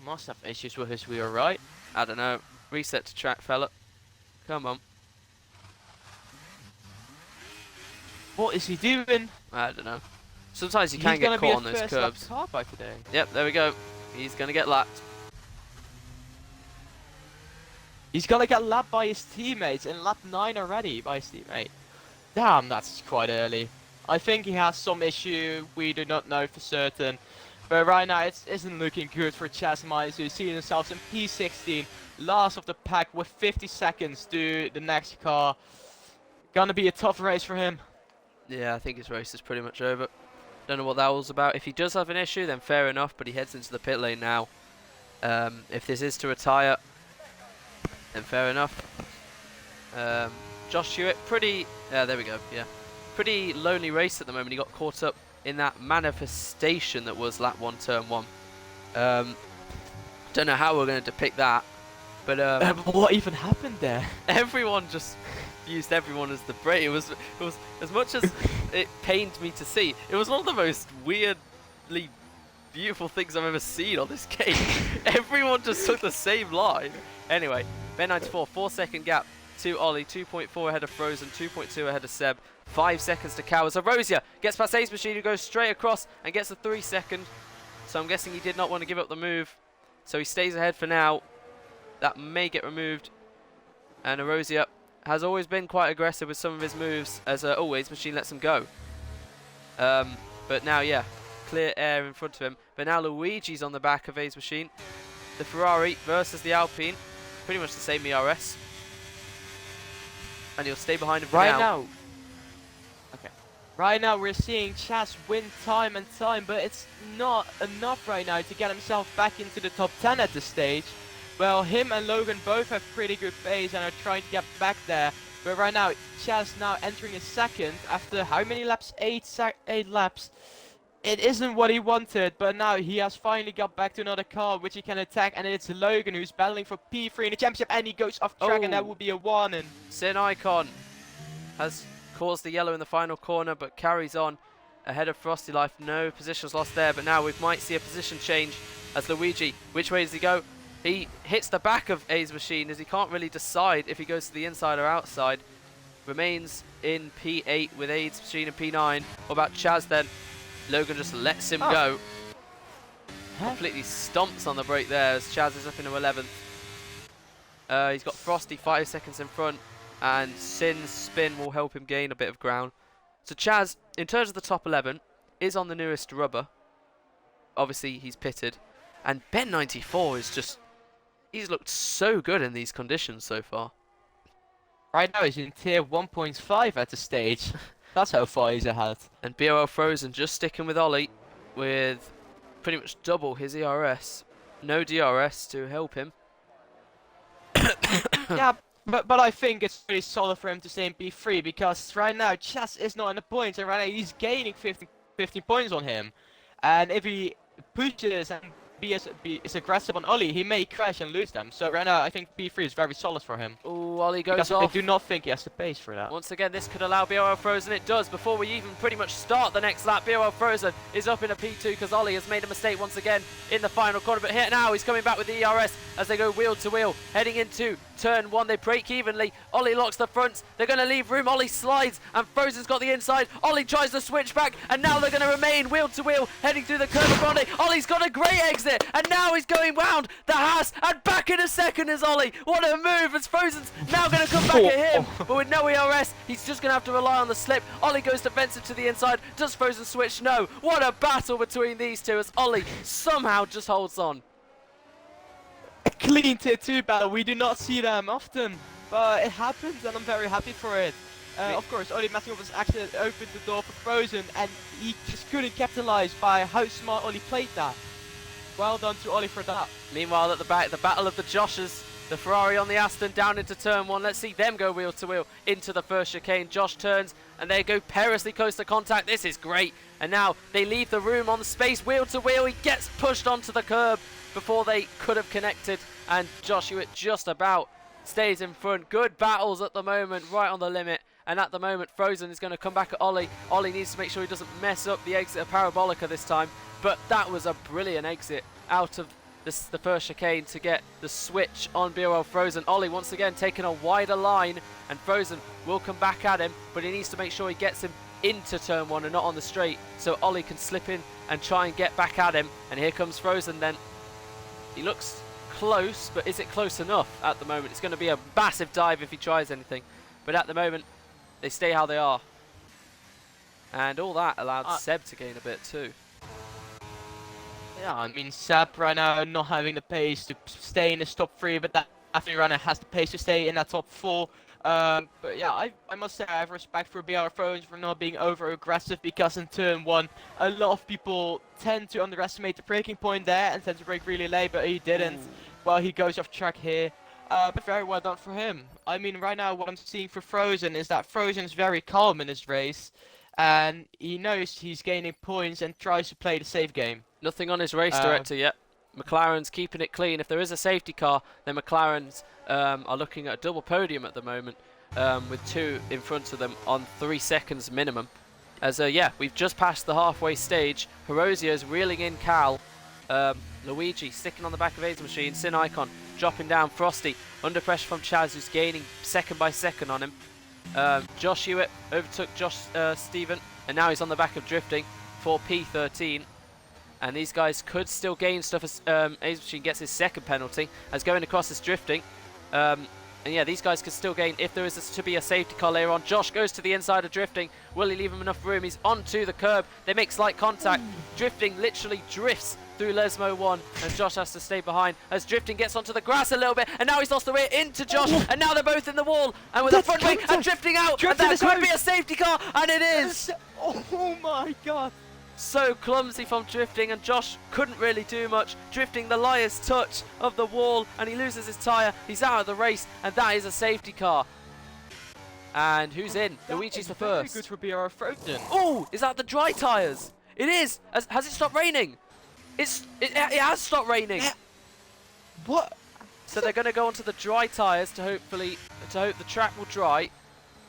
must have issues with his wheel, right? I don't know. Reset to track, fella. Come on. What is he doing? I don't know. Sometimes you can get caught on those curbs. Car by today. Yep, there we go. He's gonna get lapped. He's gonna get lapped by his teammates in lap 9 already by his teammate. Damn, that's quite early. I think he has some issue, we do not know for certain. But right now it isn't looking good for Chaz Meister, who's seeing himself in P16, last of the pack with 50 seconds to the next car. Gonna be a tough race for him. Yeah, I think his race is pretty much over. Don't know what that was about. If he does have an issue, then fair enough, but he heads into the pit lane now. If this is to retire, then fair enough. Josh Hewitt, there we go, yeah. Pretty lonely race at the moment. He got caught up in that manifestation that was lap 1, turn 1. Don't know how we're going to depict that, but what even happened there? everyone just used everyone as the brake. It was as much as it pained me to see. It was one of the most weirdly beautiful things I've ever seen on this game. Everyone just took the same line. Anyway, Ben94, 4-second gap to Ollie, 2.4 ahead of Frozen, 2.2 ahead of Seb, 5 seconds to Cow. As Erosia gets past Ace Machine, who goes straight across and gets a 3-second. So I'm guessing he did not want to give up the move. So he stays ahead for now. That may get removed. And Erosia has always been quite aggressive with some of his moves, as always Machine lets him go. But now, yeah, clear air in front of him. But now Luigi's on the back of A's Machine. The Ferrari versus the Alpine, pretty much the same ERS. And he'll stay behind him for now. Okay. Right now we're seeing Chaz win time and time, but it's not enough right now to get himself back into the top 10 at this stage. Well, him and Logan both have pretty good pace and are trying to get back there. But right now, Chaz now entering his second after how many laps? 8 laps. It isn't what he wanted, but now he has finally got back to another car which he can attack, and it's Logan who's battling for P3 in the championship, and he goes off track, and that would be a warning. Sin Icon has caused the yellow in the final corner, but carries on ahead of Frosty Life. No positions lost there, but now we might see a position change as Luigi. Which way does he go? He hits the back of A's Machine as he can't really decide if he goes to the inside or outside. Remains in P8 with A's Machine in P9. What about Chaz then? Logan just lets him go. Completely stomps on the brake there as Chaz is up into 11th. He's got Frosty 5 seconds in front, and Sin's spin will help him gain a bit of ground. So Chaz, in terms of the top 11, is on the newest rubber. Obviously, he's pitted. And Ben94 is just... he's looked so good in these conditions so far. Right now he's in tier 1.5 at the stage. That's how far he's ahead. And BOL Frozen just sticking with Ollie with pretty much double his ERS. No DRS to help him. Yeah, But I think it's really solid for him to stay in P3 because right now Chess is not in the points and right now he's gaining 15 points on him. And if he pushes and is aggressive on Ollie, he may crash and lose them. So right now I think P3 is very solid for him. Ooh, Ollie goes Because off. I do not think he has the pace for that. Once again, this could allow BRL Frozen. It does. Before we even pretty much start the next lap, BRL Frozen is up in a P2 because Ollie has made a mistake once again in the final corner. But here now, he's coming back with the ERS as they go wheel to wheel, heading into turn 1. They break evenly. Ollie locks the fronts. They're going to leave room. Ollie slides, and Frozen's got the inside. Ollie tries to switch back, and now they're going to remain wheel to wheel, heading through the curve of Ollie. Ollie's got a great exit, and now he's going round the Haas, and back in a second is Ollie. What a move, as Frozen's now going to come back at him. But with no ERS, he's just going to have to rely on the slip. Ollie goes defensive to the inside. Does Frozen switch? No. What a battle between these two as Ollie somehow just holds on. A clean tier 2 battle, we do not see them often, but it happens and I'm very happy for it. Of course, Ollie messing up his accident opened the door for Frozen and he just couldn't capitalize by how smart Ollie played that. Well done to Ollie for that. Meanwhile, at the back, the battle of the Joshes. The Ferrari on the Aston down into turn 1. Let's see them go wheel to wheel into the first chicane. Josh turns and they go perilously close to contact. This is great. And now they leave the room on the space wheel to wheel. He gets pushed onto the curb before they could have connected. And Josh Hewitt just about stays in front. Good battles at the moment, right on the limit. And at the moment, Frozen is going to come back at Ollie. Ollie needs to make sure he doesn't mess up the exit of Parabolica this time. But that was a brilliant exit out of the first chicane to get the switch on BRL Frozen. Ollie once again taking a wider line, and Frozen will come back at him, but he needs to make sure he gets him into turn 1 and not on the straight, so Ollie can slip in and try and get back at him. And here comes Frozen then. He looks close, but is it close enough at the moment? It's going to be a massive dive if he tries anything, but at the moment they stay how they are. And all that allowed Seb to gain a bit too. Yeah, I mean, Seb right now not having the pace to stay in the top 3, but that definitely runner has the pace to stay in that top 4. But yeah, I must say I have respect for BR Frozen for not being over aggressive, because in turn 1 a lot of people tend to underestimate the braking point there and tend to brake really late, but he didn't. Well, he goes off track here. But very well done for him. I mean, right now what I'm seeing for Frozen is that Frozen is very calm in this race, and he knows he's gaining points and tries to play the safe game. Nothing on his race director yet. McLaren's keeping it clean. If there is a safety car, then McLaren's are looking at a double podium at the moment, with 2 in front of them on 3 seconds minimum. As yeah, we've just passed the halfway stage. Herozio's reeling in Cal. Luigi sticking on the back of A's machine. Sin Icon dropping down. Frosty under pressure from Chaz, who's gaining second by second on him. Josh Hewitt overtook Josh Stephen, and now he's on the back of Drifting for P13. And these guys could still gain stuff as A's machine gets his second penalty, as going across is Drifting. And yeah, these guys could still gain if there is to be a safety car later on. Josh goes to the inside of Drifting. Will he leave him enough room? He's onto the curb. They make slight contact. Drifting literally drifts through Lesmo 1, and Josh has to stay behind as Drifting gets onto the grass a little bit, and now he's lost the rear into Josh, and now they're both in the wall, and with the front wing, and Drifting out, and that could be a safety car, and it is! Oh my god! So clumsy from Drifting, and Josh couldn't really do much. Drifting the liar's touch of the wall, and he loses his tyre. He's out of the race, and that is a safety car. And who's in? Luigi's the first. Very good for BR Frozen. Oh, is that the dry tyres? It is. Has it stopped raining? It has stopped raining. What? So they're going to go onto the dry tyres to hope the track will dry,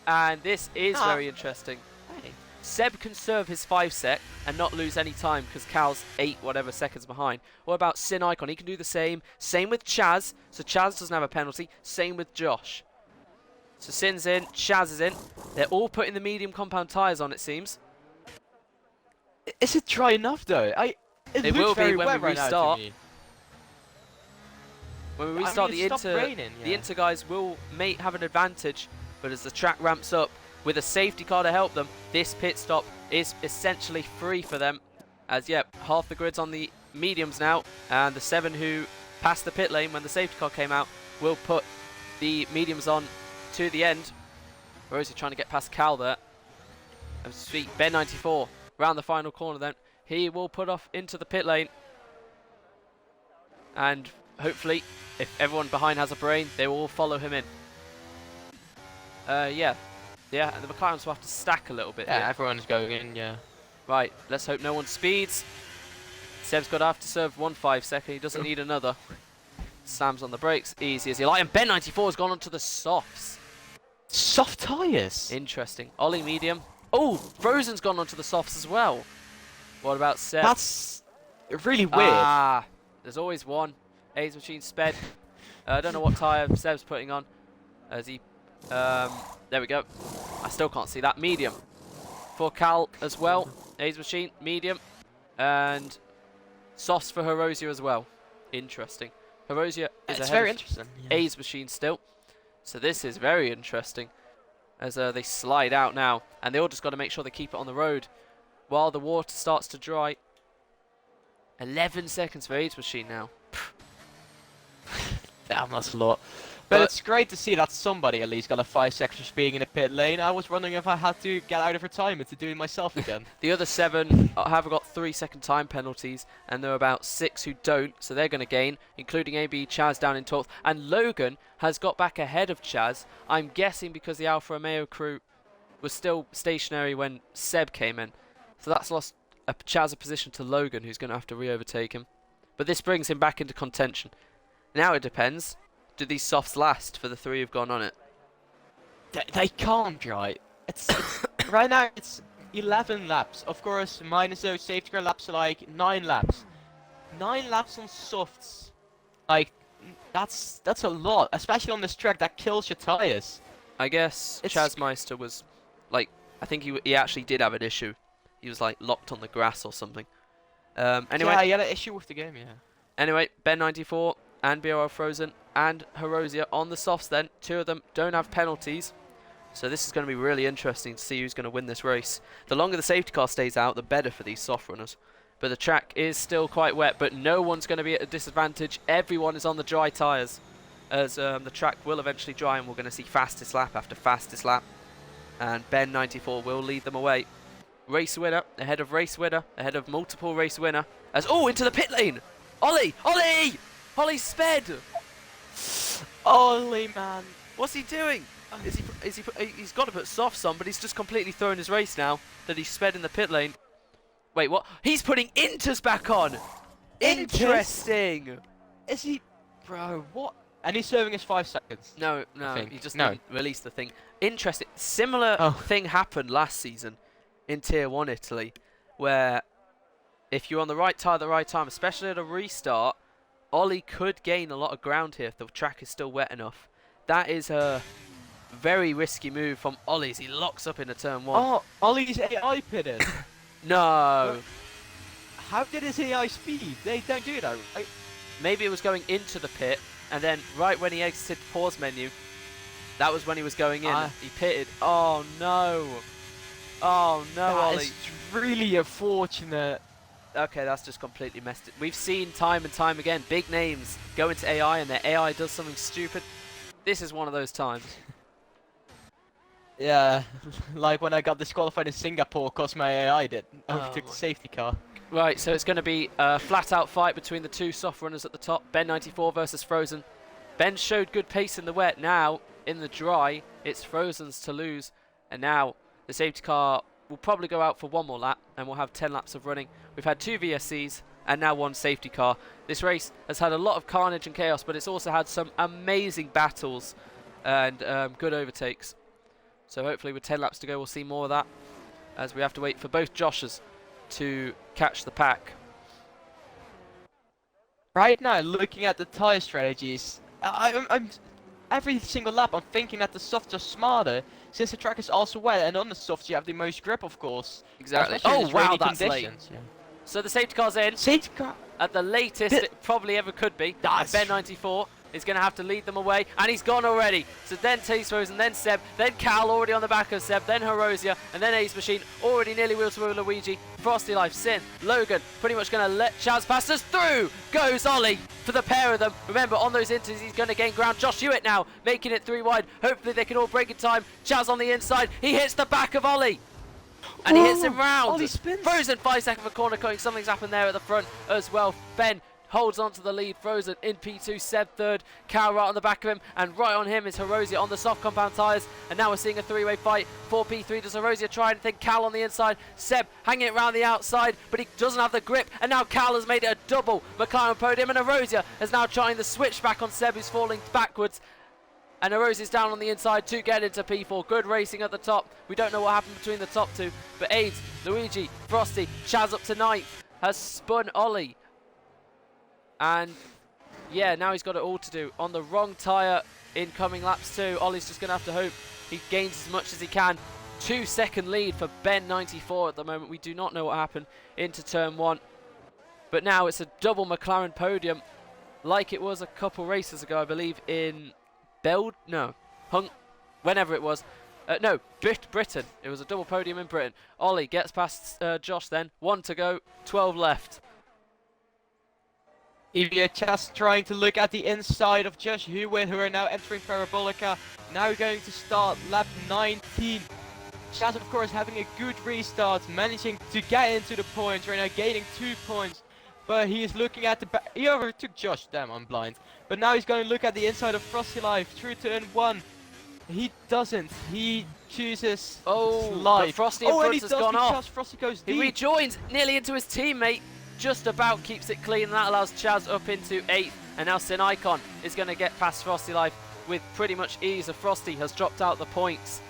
and this is very interesting. Hey. Seb can serve his 5 sec and not lose any time because Cal's 8 whatever seconds behind. What about Sin Icon? He can do the same. Same with Chaz. So Chaz doesn't have a penalty. Same with Josh. So Sin's in, Chaz is in. They're all putting the medium compound tyres on, it seems. Is it dry enough though? It will be when we restart. When we restart, the Inter guys will have an advantage, but as the track ramps up with a safety car to help them, this pit stop is essentially free for them. As yep, half the grid's on the mediums now, and the 7 who passed the pit lane when the safety car came out will put the mediums on to the end. Or is he trying to get past Cal there? And sweet Ben 94 round the final corner then. He will put off into the pit lane, and hopefully if everyone behind has a brain, they will all follow him in. Yeah. Yeah, and the McLarens will have to stack a little bit Yeah, here. everyone's going in, yeah. Right, let's hope no one speeds. Seb's got after serve 1 5-second. He doesn't need another. Sam's on the brakes, easy as you like. And Ben 94 has gone onto the softs. Soft tyres? Interesting. Ollie medium. Oh, Frozen's gone onto the softs as well. What about Seb? That's really weird. Ah, there's always one. A's machine sped. I don't know what tyre Seb's putting on. As he, there we go. I still can't see that. Medium. For Cal as well. A's machine, medium. And softs for Horosia as well. Interesting. Horosia is It's ahead very of interesting. Yeah. A's machine still. So this is very interesting. As they slide out now. And they all just got to make sure they keep it on the road. While the water starts to dry. 11 seconds for A's machine now. Damn, that's a lot. But it's great to see that somebody at least got a 5 seconds for being in the pit lane. I was wondering if I had to get out of retirement to do it myself again. The other 7 have got 3-second time penalties, and there are about 6 who don't, so they're going to gain, including AB Chaz down in 12th. And Logan has got back ahead of Chaz, I'm guessing because the Alfa Romeo crew was still stationary when Seb came in. So that's lost Chaz a position to Logan, who's going to have to re-overtake him. But this brings him back into contention. Now it depends. Do these softs last for the 3 who've gone on it? They can't, right? It's right now it's 11 laps. Of course, minus those safety car laps, are like 9 laps. 9 laps on softs. Like that's a lot, especially on this track that kills your tires. I guess Chaz Meister was like, I think he actually did have an issue. He was like locked on the grass or something. Anyway, Yeah, he had an issue with the game, yeah. Anyway, Ben 94 and BRL Frozen and Horosia on the softs then. 2 of them don't have penalties. So this is going to be really interesting to see who's going to win this race. The longer the safety car stays out, the better for these soft runners. But the track is still quite wet, but no one's going to be at a disadvantage. Everyone is on the dry tyres, as the track will eventually dry, and we're going to see fastest lap after fastest lap. And Ben 94 will lead them away. Race winner, ahead of race winner, ahead of multiple race winner. As into the pit lane! Ollie! Ollie! Ollie sped! Ollie, man. What's he doing? He's got to put softs on, but he's just completely thrown his race now that he sped in the pit lane. Wait, what? He's putting Inters back on! Interesting! Is he... Bro, what? And he's serving us 5 seconds. No, he just didn't release the thing. Interesting. Similar thing happened last season in Tier 1 Italy, where if you're on the right tyre at the right time, especially at a restart, Ollie could gain a lot of ground here if the track is still wet enough. That is a very risky move from Ollie's. He locks up into turn 1. Oh, Ollie's AI pitted. No. How did his AI speed? They don't do that. Maybe it was going into the pit, and then right when he exited the pause menu, that was when he was going in. He pitted. Oh no. Oh no, Ollie. It's really unfortunate. Okay, that's just completely messed it. We've seen time and time again big names go into AI and their AI does something stupid. This is one of those times. Yeah, like when I got disqualified in Singapore because my AI did. Overtook the safety car. Right, so it's going to be a flat-out fight between the 2 soft runners at the top. Ben 94 versus Frozen. Ben showed good pace in the wet. Now, in the dry, it's Frozen's to lose. And now, the safety car will probably go out for 1 more lap, and we'll have 10 laps of running. We've had 2 VSCs, and now 1 safety car. This race has had a lot of carnage and chaos, but it's also had some amazing battles and good overtakes. So hopefully with 10 laps to go, we'll see more of that, as we have to wait for both Joshes to catch the pack. Right now, looking at the tyre strategies, I'm every single lap I'm thinking that the softs are smarter, since the track is also wet, and on the softs you have the most grip, of course. Exactly. Oh wow, that's late. Yeah. So the safety car's in. Safety car at the latest it probably ever could be. Ben 94 is going to have to lead them away, and he's gone already. So then T2S7, and then Seb, then Cal already on the back of Seb, then Horosia, and then Ace Machine already nearly wheel to wheel Luigi. Frosty Life, Sin, Logan, pretty much going to let Chaz pass us through. Goes Ollie for the pair of them. Remember, on those inters, he's going to gain ground. Josh Hewitt now making it 3 wide. Hopefully they can all break in time. Chaz on the inside. He hits the back of Ollie. And he hits him round. Ollie spins. Frozen 5 seconds for corner cutting. Something's happened there at the front as well. Ben holds on to the lead. Frozen in P2, Seb third, Cal right on the back of him, and right on him is Horosia on the soft compound tyres. And now we're seeing a three-way fight for P3. Does Horosia try anything? Cal on the inside, Seb hanging it around the outside, but he doesn't have the grip, and now Cal has made it a double McLaren podium, and Horosia is now trying the switch back on Seb, who's falling backwards. And Arosia's down on the inside to get into P4. Good racing at the top. We don't know what happened between the top two. But AIDS, Luigi, Frosty, Chaz up to ninth. Has spun Ollie. And yeah, now he's got it all to do. On the wrong tyre in coming laps too. Ollie's just going to have to hope he gains as much as he can. 2-second lead for Ben 94 at the moment. We do not know what happened into turn 1. But now it's a double McLaren podium. Like it was a couple races ago, I believe, in... whenever it was. Britain. It was a double podium in Britain. Ollie gets past Josh then. 1 to go, 12 left. Evia just trying to look at the inside of Josh Hewitt, who are now entering Parabolica. Now going to start lap 19. Chaz, of course, having a good restart, managing to get into the points right now, gaining 2 points. But he is looking at the back. He overtook Josh. Damn, I'm blind. But now he's going to look at the inside of Frosty Life through turn 1. He doesn't. He chooses Life. Frosty in front has gone off. Frosty goes he deep. rejoins nearly into his teammate. Just about keeps it clean, and that allows Chaz up into 8th. And now Sin Icon is going to get past Frosty Life with pretty much ease. Frosty has dropped out the points.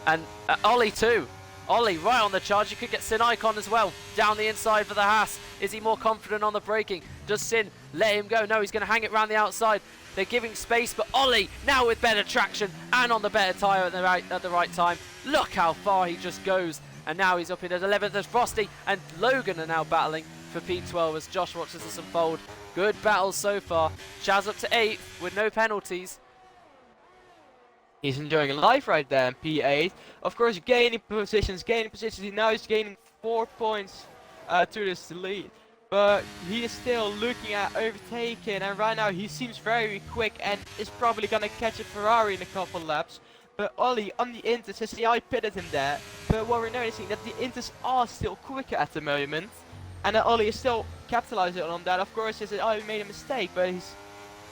And Ollie too. Ollie right on the charge. You could get Sin Icon as well. Down the inside for the Haas. Is he more confident on the braking? Does Sin let him go? No, he's going to hang it around the outside. They're giving space, but Ollie now with better traction and on the better tyre at the right time. Look how far he just goes. And now he's up in at 11th as Frosty and Logan are now battling for P12 as Josh watches this unfold. Good battles so far. Chaz up to 8th with no penalties. He's enjoying life right there in P8. Of course, gaining positions. Now he's gaining 4 points to this lead. But he is still looking at overtaking, and right now he seems very quick and is probably going to catch a Ferrari in a couple laps. But Ollie on the Inters says, yeah, I pitted him there. But what we're noticing that the Inters are still quicker at the moment. And that Ollie is still capitalizing on that. Of course, he said, oh, he made a mistake, but he's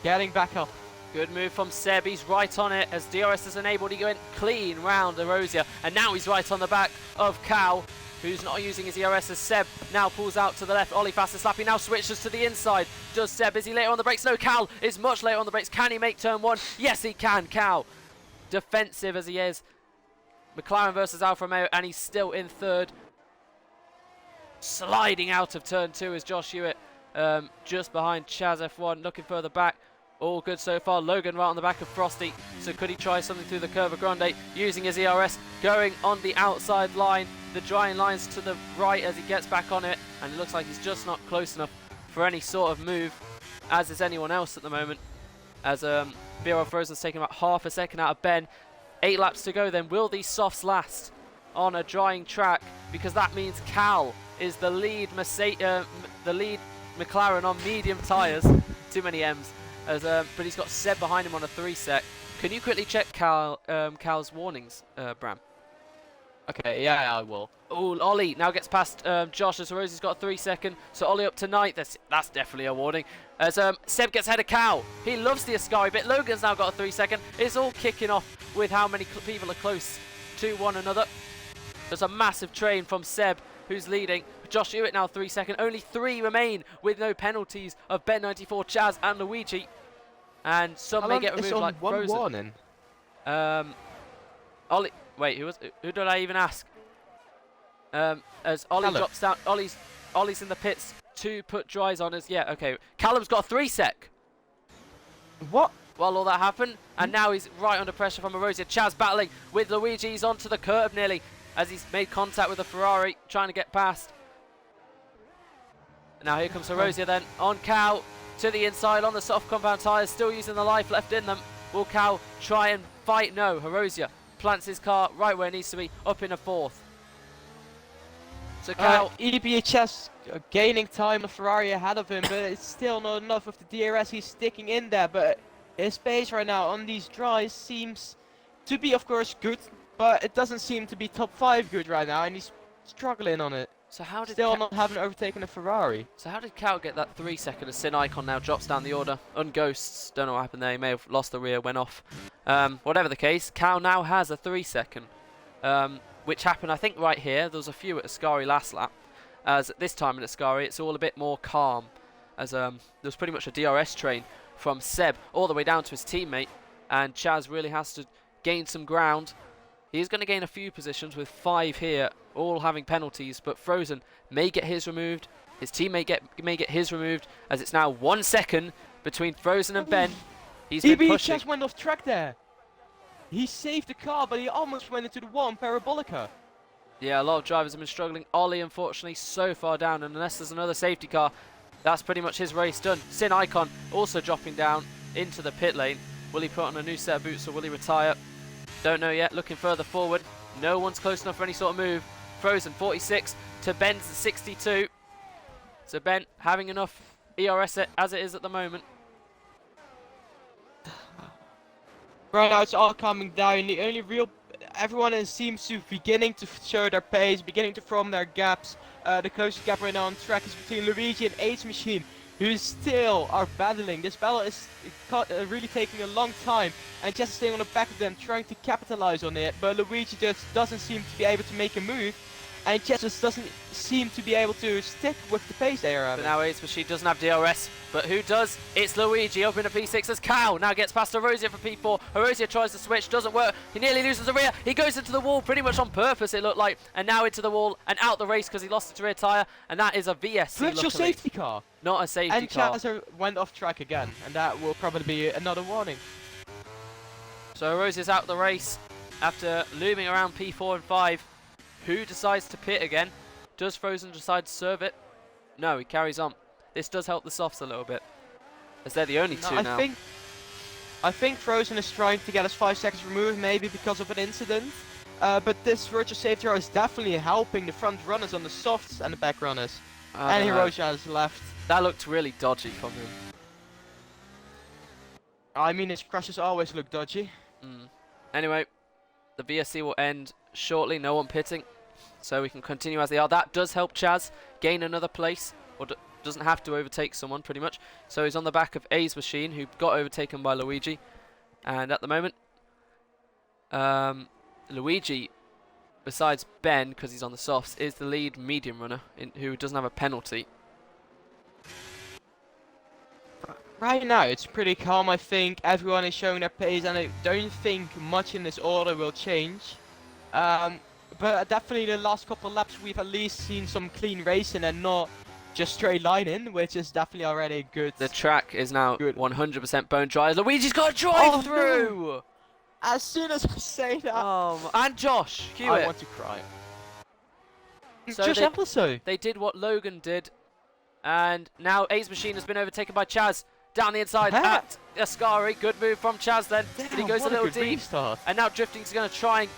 getting back up. Good move from Seb, he's right on it as DRS is enabled. He went clean round Erosia, and now he's right on the back of Cal, who's not using his ERS as Seb now pulls out to the left. Ollie fastest lap, he now switches to the inside. Does Seb, is he later on the brakes? No, Cal is much later on the brakes. Can he make turn 1? Yes, he can, Cal. Defensive as he is. McLaren versus Alfa Romeo, and he's still in 3rd. Sliding out of turn 2 is Josh Hewitt, just behind Chaz F1, looking further back. All good so far. Logan right on the back of Frosty. So could he try something through the Curva Grande using his ERS, going on the outside line. The drying lines to the right as he gets back on it, and it looks like he's just not close enough for any sort of move, as is anyone else at the moment. As BRL Frozen's taking about half a second out of Ben. 8 laps to go then. Will these softs last on a drying track? Because that means Cal is the lead McLaren on medium tyres. Too many M's. But he's got Seb behind him on a 3-sec. Can you quickly check Cal's warnings, Bram? Okay, yeah, I will. Oh, Ollie now gets past Josh as Rosie's got a 3-second. So Ollie up to 9th. That's definitely a warning. As Seb gets ahead of Cal. He loves the Ascari bit. Logan's now got a 3-second. It's all kicking off with how many people are close to one another. There's a massive train from Seb, who's leading. Josh Hewitt now 3-second. Only 3 remain with no penalties of Ben 94, Chaz and Luigi. And some may get removed like Frozen. Warning? Ollie, wait, who did I even ask? As Ollie drops down, Ollie's in the pits to put dries on us. Yeah, okay. Callum's got a 3-sec. What? While all that happened, and now he's right under pressure from Erosia. Chaz battling with Luigi. He's onto the curb nearly as he's made contact with the Ferrari, trying to get past. Now here comes Erosia then on Cal to the inside on the soft compound tyres, still using the life left in them. Will Cal try and fight? No, Erosia plants his car right where it needs to be, up in a 4th. So Cal... EBHS gaining time, the Ferrari ahead of him, but it's still not enough with the DRS. He's sticking in there, but his pace right now on these dries seems to be, of course, good, but it doesn't seem to be top 5 good right now, and he's struggling on it. So how did Still not having overtaken a Ferrari. So how did Cal get that 3 second as Sin Icon now drops down the order? Unghosts, don't know what happened there, he may have lost the rear, went off. Whatever the case, Cal now has a 3 second, which happened I think right here. There was a few at Ascari last lap, as this time at Ascari it's all a bit more calm, as there was pretty much a DRS train from Seb all the way down to his teammate, and Chaz really has to gain some ground. He's going to gain a few positions with 5 here, all having penalties, but Frozen may get his removed. His team may get his removed, as it's now 1 second between Frozen and Ben. He's been pushing. Just went off track there. He saved the car, but he almost went into the wall on Parabolica. Yeah, a lot of drivers have been struggling. Ollie, unfortunately, so far down, and unless there's another safety car, that's pretty much his race done. Sin Icon also dropping down into the pit lane. Will he put on a new set of boots or will he retire? Don't know yet. Looking further forward. No one's close enough for any sort of move. Frozen 46 to Ben's 62. So Ben having enough ERS as it is at the moment. Right now it's all coming down. The only real... Everyone seems to beginning to show their pace, beginning to form their gaps. The closest gap right now on track is between Luigi and Ace Machine, who still are battling. This battle is really taking a long time, and just staying on the back of them, trying to capitalize on it. But Luigi just doesn't seem to be able to make a move, and just doesn't seem to be able to stick with the pace they are having. But now Ace Machine doesn't have DRS, but who does? It's Luigi opening a P6 as Cal now gets past Erosia for P4. Erosia tries to switch, doesn't work. He nearly loses the rear. He goes into the wall pretty much on purpose, it looked like, and now into the wall and out the race because he lost his rear tyre, and that is a VSC. Virtual safety car. Not a safety car. And Chaz went off track again, and that will probably be another warning. So Erosia's out the race after looming around P4 and 5. Who decides to pit again? Does Frozen decide to serve it? No, he carries on. This does help the softs a little bit, as they're the only two now. I think Frozen is trying to get us 5 seconds removed, maybe because of an incident. But this virtual safety car is definitely helping the front runners on the softs and the back runners. And Hiroshia has left. That looked really dodgy from him. I mean, his crashes always look dodgy. Anyway, the VSC will end shortly. No one pitting, so we can continue as they are. That does help Chaz gain another place, or doesn't have to overtake someone pretty much. So he's on the back of A's Machine, who got overtaken by Luigi. And at the moment, Luigi, besides Ben, because he's on the softs, is the lead medium runner who doesn't have a penalty. Right now it's pretty calm, I think. Everyone is showing their pace, and I don't think much in this order will change. But definitely the last couple of laps we've at least seen some clean racing and not just straight line in, which is definitely already good. The track is now 100% bone dry. Luigi's got a drive through! No. As soon as I say that. And Josh, I want to cry. So Josh also. They did what Logan did, and now A's Machine has been overtaken by Chaz down the inside at Ascari. Good move from Chaz then. Damn, but he goes a little deep. Restart. And now Drifting's going to try and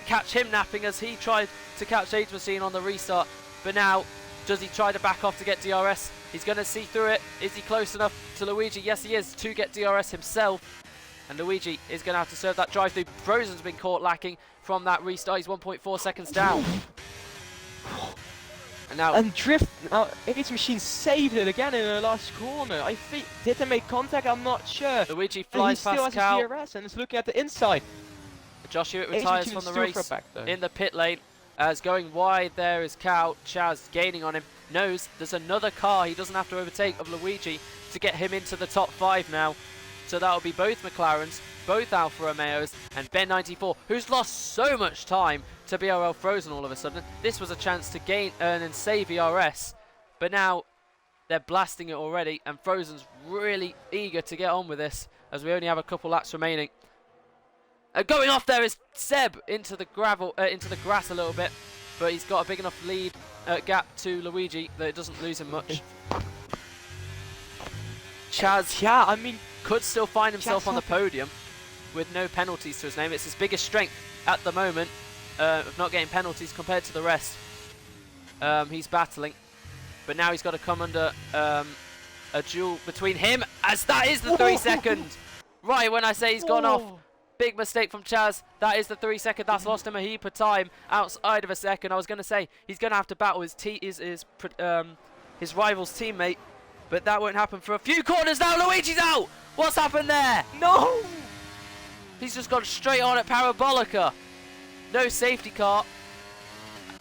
catch him napping as he tried to catch A's Machine on the restart. But now, does he try to back off to get DRS? He's going to see through it. Is he close enough to Luigi? Yes, he is, to get DRS himself. And Luigi is going to have to serve that drive through. Frozen's been caught lacking from that restart. He's 1.4 seconds down. And now... And A's Machine saved it again in the last corner. I think... Did they make contact? I'm not sure. Luigi flies past Cal. He still has his DRS and is looking at the inside. Josh Hewitt retires from the race in the pit lane. As going wide there is Cal. Chaz gaining on him. Knows there's another car he doesn't have to overtake of Luigi to get him into the top 5 now. So that'll be both McLarens, both Alfa Romeos, and Ben 94, who's lost so much time to BRL Frozen all of a sudden. This was a chance to gain, earn, and save ERS, but now they're blasting it already, and Frozen's really eager to get on with this, as we only have a couple laps remaining. Going off there is Seb into the grass a little bit, but he's got a big enough lead gap to Luigi that it doesn't lose him much. Chaz, yeah, I mean, could still find himself on the podium with no penalties to his name. It's his biggest strength at the moment of not getting penalties compared to the rest. He's battling, but now he's got to come under a duel between him, as that is the 3 second. Right when I say he's gone off, Big mistake from Chaz. That is the 3 second. That's lost him a heap of time outside of a second. I was going to say he's going to have to battle his rival's teammate, but that won't happen for a few corners now. Luigi's out. What's happened there? No! He's just gone straight on at Parabolica. No safety car.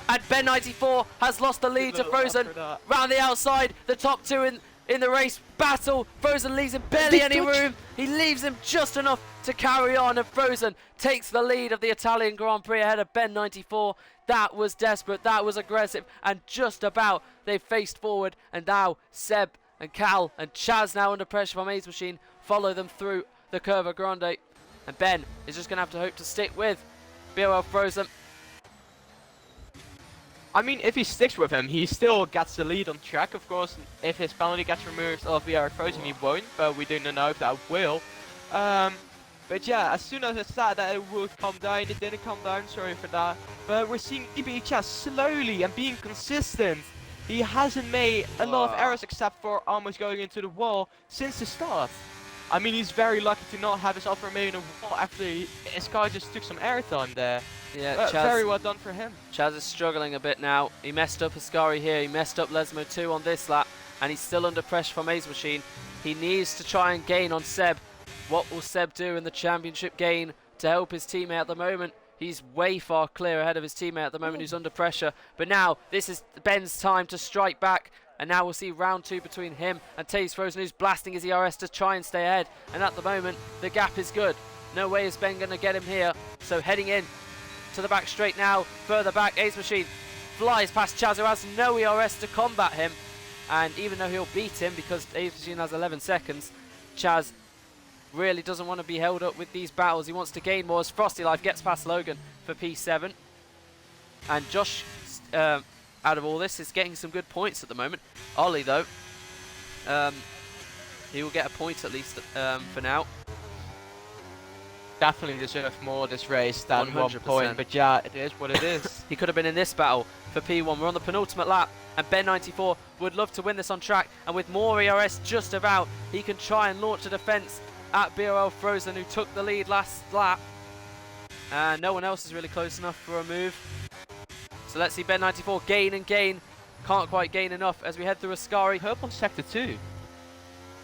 And Ben 94 has lost the lead to Frozen. Round the outside, the top two in the race battle. Frozen leaves him barely any room. He leaves him just enough to carry on, and Frozen takes the lead of the Italian Grand Prix ahead of Ben 94. That was desperate, that was aggressive, and just about they faced forward, and now Seb and Cal and Chaz, now under pressure from Ace Machine, follow them through the Curva Grande, and Ben is just going to have to hope to stick with BOL Frozen. I mean, if he sticks with him, he still gets the lead on track. Of course, if his penalty gets removed of BR Frozen, he won't, but we don't know if that will. But yeah, as soon as I said that it would come down, it didn't come down, sorry for that. But we're seeing EBHS slowly and being consistent. He hasn't made a lot of errors except for almost going into the wall since the start. I mean, he's very lucky to not have his Alfa Romeo in the wall after his car just took some airtime there. Yeah, very well done for him. Chaz is struggling a bit now. He messed up Ascari here, he messed up Lesmo 2 on this lap, and he's still under pressure from Ace Machine. He needs to try and gain on Seb. What will Seb do in the championship gain to help his teammate at the moment? He's way far clear ahead of his teammate at the moment who's under pressure. But now, this is Ben's time to strike back. And now we'll see round 2 between him and Taze Frozen, who's blasting his ERS to try and stay ahead. And at the moment, the gap is good. No way is Ben going to get him here. So heading in to the back straight now. Further back, Ace Machine flies past Chaz, who has no ERS to combat him. And even though he'll beat him because Ace Machine has 11 seconds, Chaz really doesn't want to be held up with these battles. He wants to gain more as Frosty Life gets past Logan for P7. And Josh, out of all this, is getting some good points at the moment. Ollie, though, he will get a point at least for now. Definitely deserve more this race than 1 100%. point, but yeah, it is what it is. He could have been in this battle for P1. We're on the penultimate lap, and Ben 94 would love to win this on track, and with more ERS just about, he can try and launch a defense at BOL Frozen, who took the lead last lap, and no one else is really close enough for a move. So let's see Ben 94 gain and gain. Can't quite gain enough as we head through Ascari. Purple sector 2.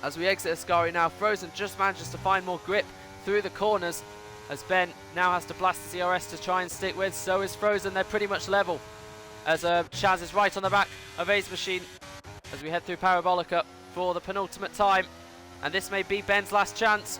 As we exit Ascari now, Frozen just manages to find more grip through the corners, as Ben now has to blast his ERS to try and stick with. So is Frozen. They're pretty much level, as Chaz is right on the back of Ace Machine as we head through Parabolica for the penultimate time. And this may be Ben's last chance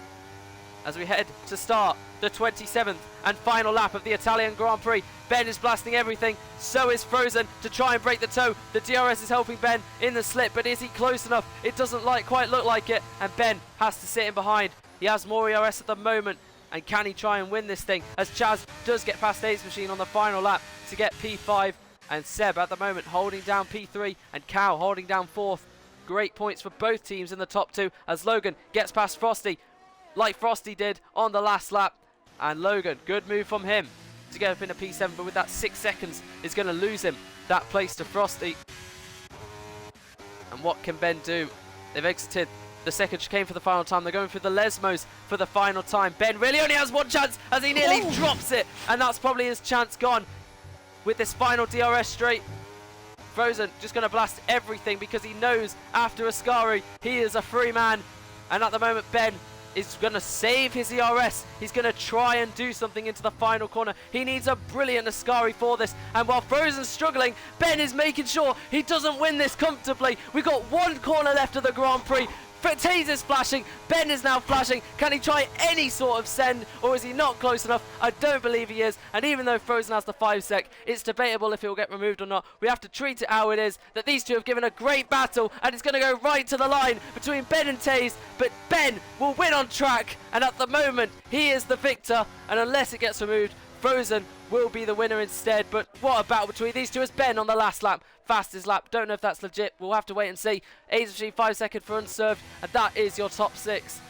as we head to start the 27th and final lap of the Italian Grand Prix. Ben is blasting everything, so is Frozen to try and break the toe. The DRS is helping Ben in the slip, but is he close enough? It doesn't quite look like it, and Ben has to sit in behind. He has more ERS at the moment, and can he try and win this thing? As Chaz does get past Ace Machine on the final lap to get P5, and Seb at the moment holding down P3, and Cal holding down 4th. Great points for both teams in the top 2 as Logan gets past Frosty like Frosty did on the last lap. And Logan, good move from him to get up into P7, but with that 6 seconds is going to lose him that place to Frosty. And what can Ben do? They've exited the second chicane for the final time. They're going through the Lesmos for the final time. Ben really only has 1 chance as he nearly drops it, and that's probably his chance gone with this final DRS straight. Frozen just going to blast everything because he knows after Ascari he is a free man, and at the moment Ben is going to save his ERS. He's going to try and do something into the final corner. He needs a brilliant Ascari for this, and while Frozen's struggling, Ben is making sure he doesn't win this comfortably. We've got 1 corner left of the Grand Prix. Taze is flashing, Ben is now flashing. Can he try any sort of send, or is he not close enough? I don't believe he is, and even though Frozen has the 5 sec, it's debatable if he'll get removed or not. We have to treat it how it is, that these two have given a great battle, and it's going to go right to the line between Ben and Taze, but Ben will win on track, and at the moment, he is the victor, and unless it gets removed, Frozen will be the winner instead. But what a battle between these two as Ben on the last lap, fastest lap. Don't know if that's legit, we'll have to wait and see. Ace Machine 5 second for unserved, and that is your top 6.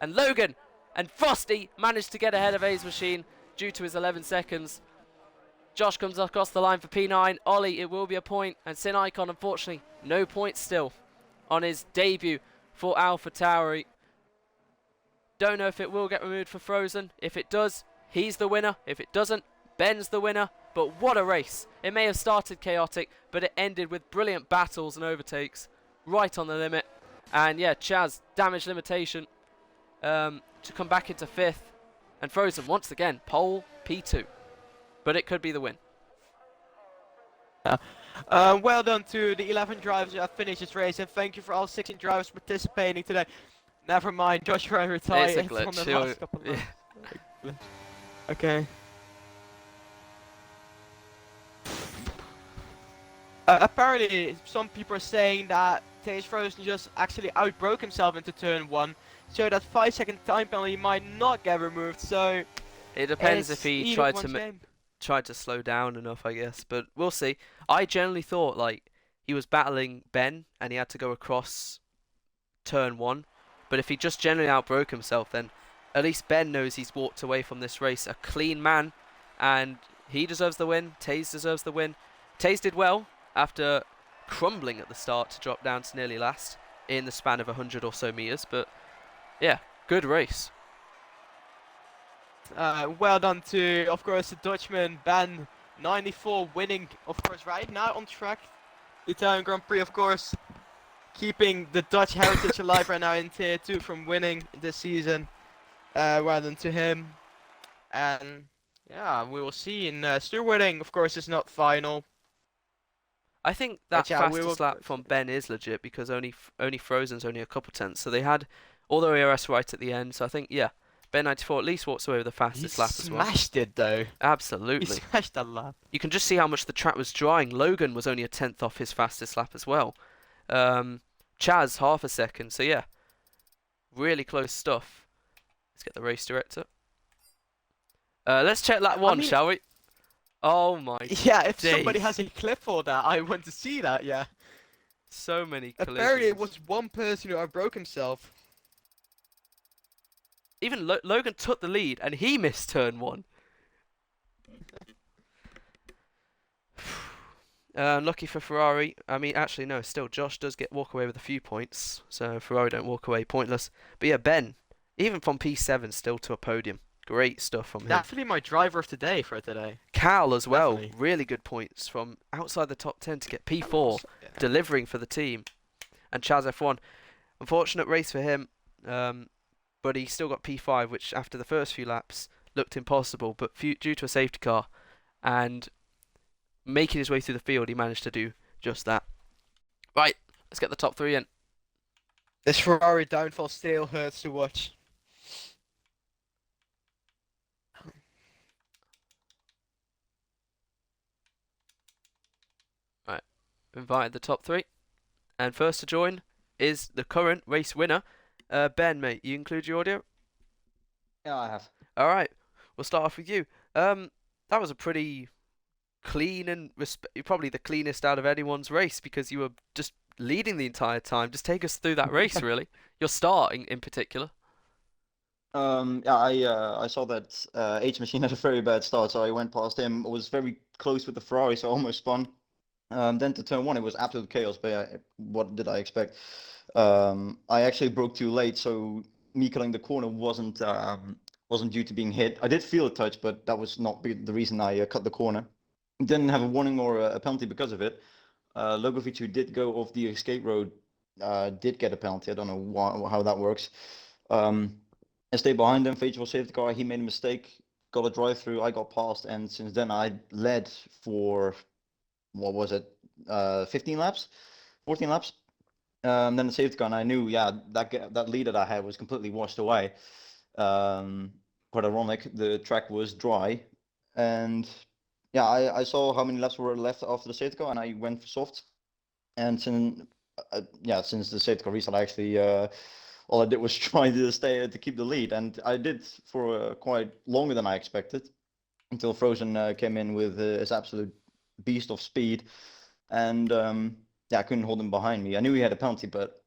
And Logan and Frosty managed to get ahead of Ace Machine due to his 11 seconds. Josh comes across the line for P9. Ollie, it will be a point, and Sin Icon, unfortunately, no points still on his debut for AlphaTauri. Don't know if it will get removed for Frozen. If it does, he's the winner. If it doesn't, Ben's the winner. But what a race. It may have started chaotic, but it ended with brilliant battles and overtakes right on the limit. And yeah, Chaz, damage limitation to come back into 5th. And Frozen, once again, pole P2. But it could be the win. Well done to the 11 drivers who have finished this race, and thank you for all 16 drivers participating today. Never mind, Joshua retired It's a glitch. on the last couple of laps. Okay. Apparently, some people are saying that T2S Frozen just actually outbroke himself into turn 1, so that 5-second time penalty might not get removed, so... It depends if he tried to slow down enough, I guess, but we'll see. I generally thought, like, he was battling Ben, and he had to go across turn 1, but if he just generally outbroke himself, then at least Ben knows he's walked away from this race a clean man, and he deserves the win. Taze deserves the win. Taze did well after crumbling at the start to drop down to nearly last in the span of 100 or so meters, but yeah, good race. Well done to, of course, the Dutchman, Ben, 94, winning, of course, right now on track. The Italian Grand Prix, of course, keeping the Dutch heritage alive right now in Tier 2 from winning this season. Well done to him. And yeah, we will see in stewarding, of course, it's not final. I think that yeah, fastest lap from Ben is legit because only Frozen's only a couple tenths, so they had all the ERS right at the end. So I think yeah, Ben 94 at least walks away with the fastest lap as well. He smashed it though. Absolutely. He smashed that lap. You can just see how much the track was drying. Logan was only a tenth off his fastest lap as well. Chaz half a second. So yeah, really close stuff. Let's get the race director. Let's check lap 1, shall we? Oh my Yeah, if days. somebody has a clip for that, I want to see that, yeah. So many collisions. Apparently it was one person who outbroke himself. Even Logan took the lead and he missed turn 1. Lucky for Ferrari. I mean, actually no, still Josh does walk away with a few points, so Ferrari don't walk away pointless. But yeah, Ben, even from P7 still to a podium. Great stuff from him. Definitely my driver of today for today. Cal as well. Definitely. Really good points from outside the top 10 to get P4, delivering for the team. And Chaz F1. Unfortunate race for him, but he still got P5, which after the first few laps looked impossible. But due to a safety car and making his way through the field, he managed to do just that. Right, let's get the top 3 in. This Ferrari downfall still hurts to watch. Invited the top 3, and first to join is the current race winner, Ben. Mate, you include your audio? Yeah, I have. All right, we'll start off with you. That was a pretty clean and probably the cleanest out of anyone's race because you were just leading the entire time. Just take us through that race, really. Your start in particular. Yeah, I saw that H Machine had a very bad start, so I went past him. I was very close with the Ferrari, so I almost spun. Then to turn 1, it was absolute chaos, but yeah, what did I expect? I actually broke too late, so me cutting the corner wasn't due to being hit. I did feel a touch, but that was not the reason I cut the corner. Didn't have a warning or a penalty because of it. Logovic, who did go off the escape road, did get a penalty. I don't know how that works. I stayed behind him. Vage was safety car. He made a mistake, got a drive-through. I got past, and since then I led for... what was it, 15 laps, 14 laps. Then the safety car, and I knew, yeah, that lead that I had was completely washed away. Quite ironic, the track was dry, and yeah, I saw how many laps were left after the safety car, and I went for soft. And since the safety car restart, I actually all I did was try to keep the lead, and I did for quite longer than I expected, until Frozen came in with his absolute beast of speed, and yeah, I couldn't hold him behind me. I knew he had a penalty, but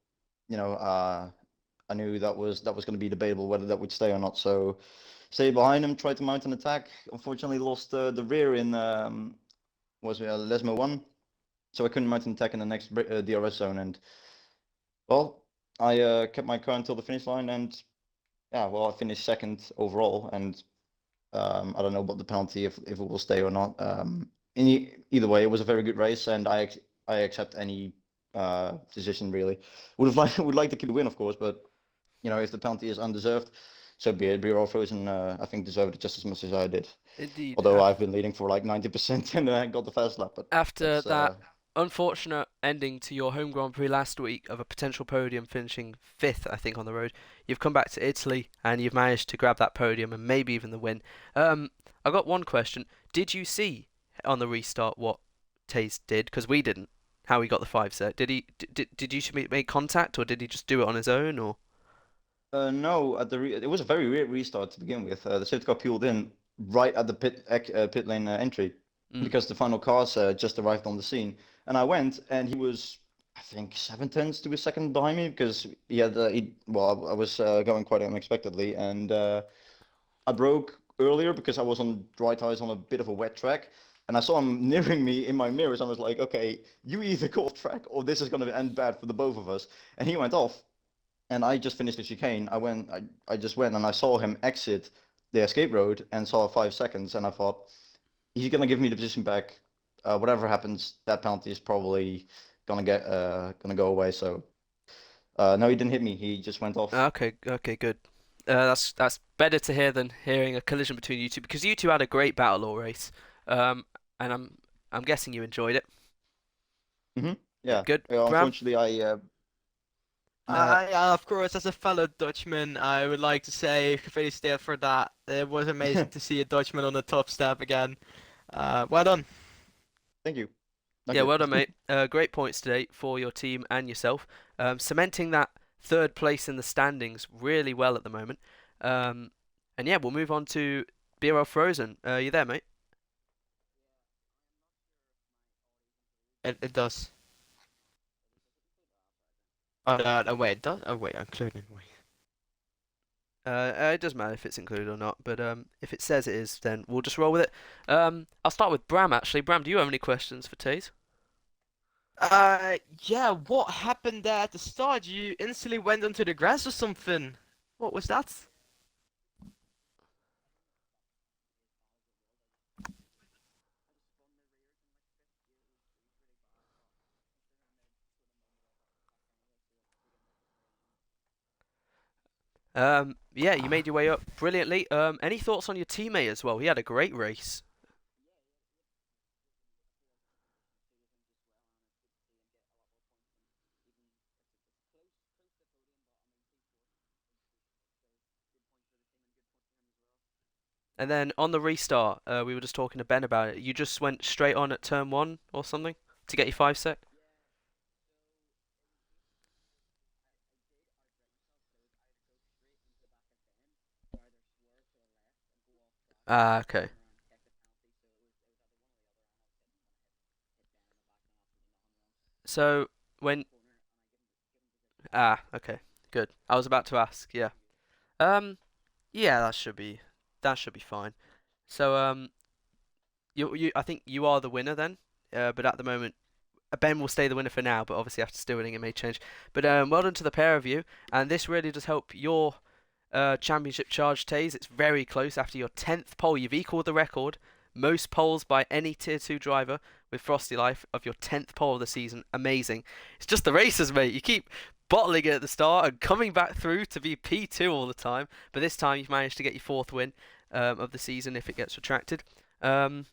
you know, I knew that was going to be debatable whether that would stay or not. So stayed behind him, tried to mount an attack. Unfortunately, lost the rear in Lesmo 1, so I couldn't mount an attack in the next DRS zone. And well, I kept my car until the finish line, and yeah, well, I finished second overall, and I don't know what the penalty if it will stay or not. Either way, it was a very good race, and I accept any decision really. Would have like would like the kid to win, of course, but if the penalty is undeserved, so be it. Bureau Frozen, I think deserved it just as much as I did. Indeed. Although I've been leading for like 90% and I got the first lap, but After that's that unfortunate ending to your home Grand Prix last week of a potential podium finishing fifth, I think, on the road, you've come back to Italy and you've managed to grab that podium and maybe even the win. I got one question. Did you see on the restart what Taze did? Because we didn't. How he got the five set? Did he? Did you make contact, or did he just do it on his own? Or no, it was a very weird restart to begin with. The safety car peeled in right at the pit lane entry mm. because the final cars just arrived on the scene, and I went, and he was, I think, 7 tenths to a second behind me because well, I was going quite unexpectedly, and I broke earlier because I was on dry tires on a bit of a wet track. And I saw him nearing me in my mirrors. I was like, okay, you either go off track or this is going to end bad for the both of us. And he went off, and I just finished the chicane. I just went and I saw him exit the escape road and saw 5 seconds, and I thought he's gonna give me the position back. Whatever happens, that penalty is probably gonna go away. So no, he didn't hit me. He just went off. Okay, okay, good. That's better to hear than hearing a collision between you two because you two had a great battle all race. Um, and I'm guessing you enjoyed it. Hmm. Yeah. Good, Bram. Unfortunately, I Uh, Of course, as a fellow Dutchman, I would like to say felicitated for that. It was amazing to see a Dutchman on the top step again. Well done. thank you. Thank yeah, you. well done, mate. Great points today for your team and yourself. Cementing that third place in the standings really well at the moment. Um, and yeah, we'll move on to BRL Frozen. You there, mate? It does. Oh, no, wait, it does? Oh, wait, including. Wait. It doesn't matter if it's included or not, but if it says it is, then we'll just roll with it. I'll start with Bram actually. Bram, do you have any questions for Taze? Yeah, what happened there at the start? You instantly went onto the grass or something? What was that? Yeah, you made your way up brilliantly. Any thoughts on your teammate as well? He had a great race. And then on the restart, we were just talking to Ben about it. You just went straight on at turn one or something to get your five set. Ah, okay. So when okay, good. I was about to ask. Yeah. Um, yeah, that should be fine. So I think you are the winner then. But at the moment, Ben will stay the winner for now. But obviously after stealing it may change. But well done to the pair of you, and this really does help your championship charge, Taze. It's very close. After your 10th pole, you've equalled the record. Most poles by any Tier 2 driver with Frosty Life of your 10th pole of the season. Amazing. It's just the races, mate. You keep bottling it at the start and coming back through to be P2 all the time. But this time you've managed to get your fourth win of the season if it gets retracted. I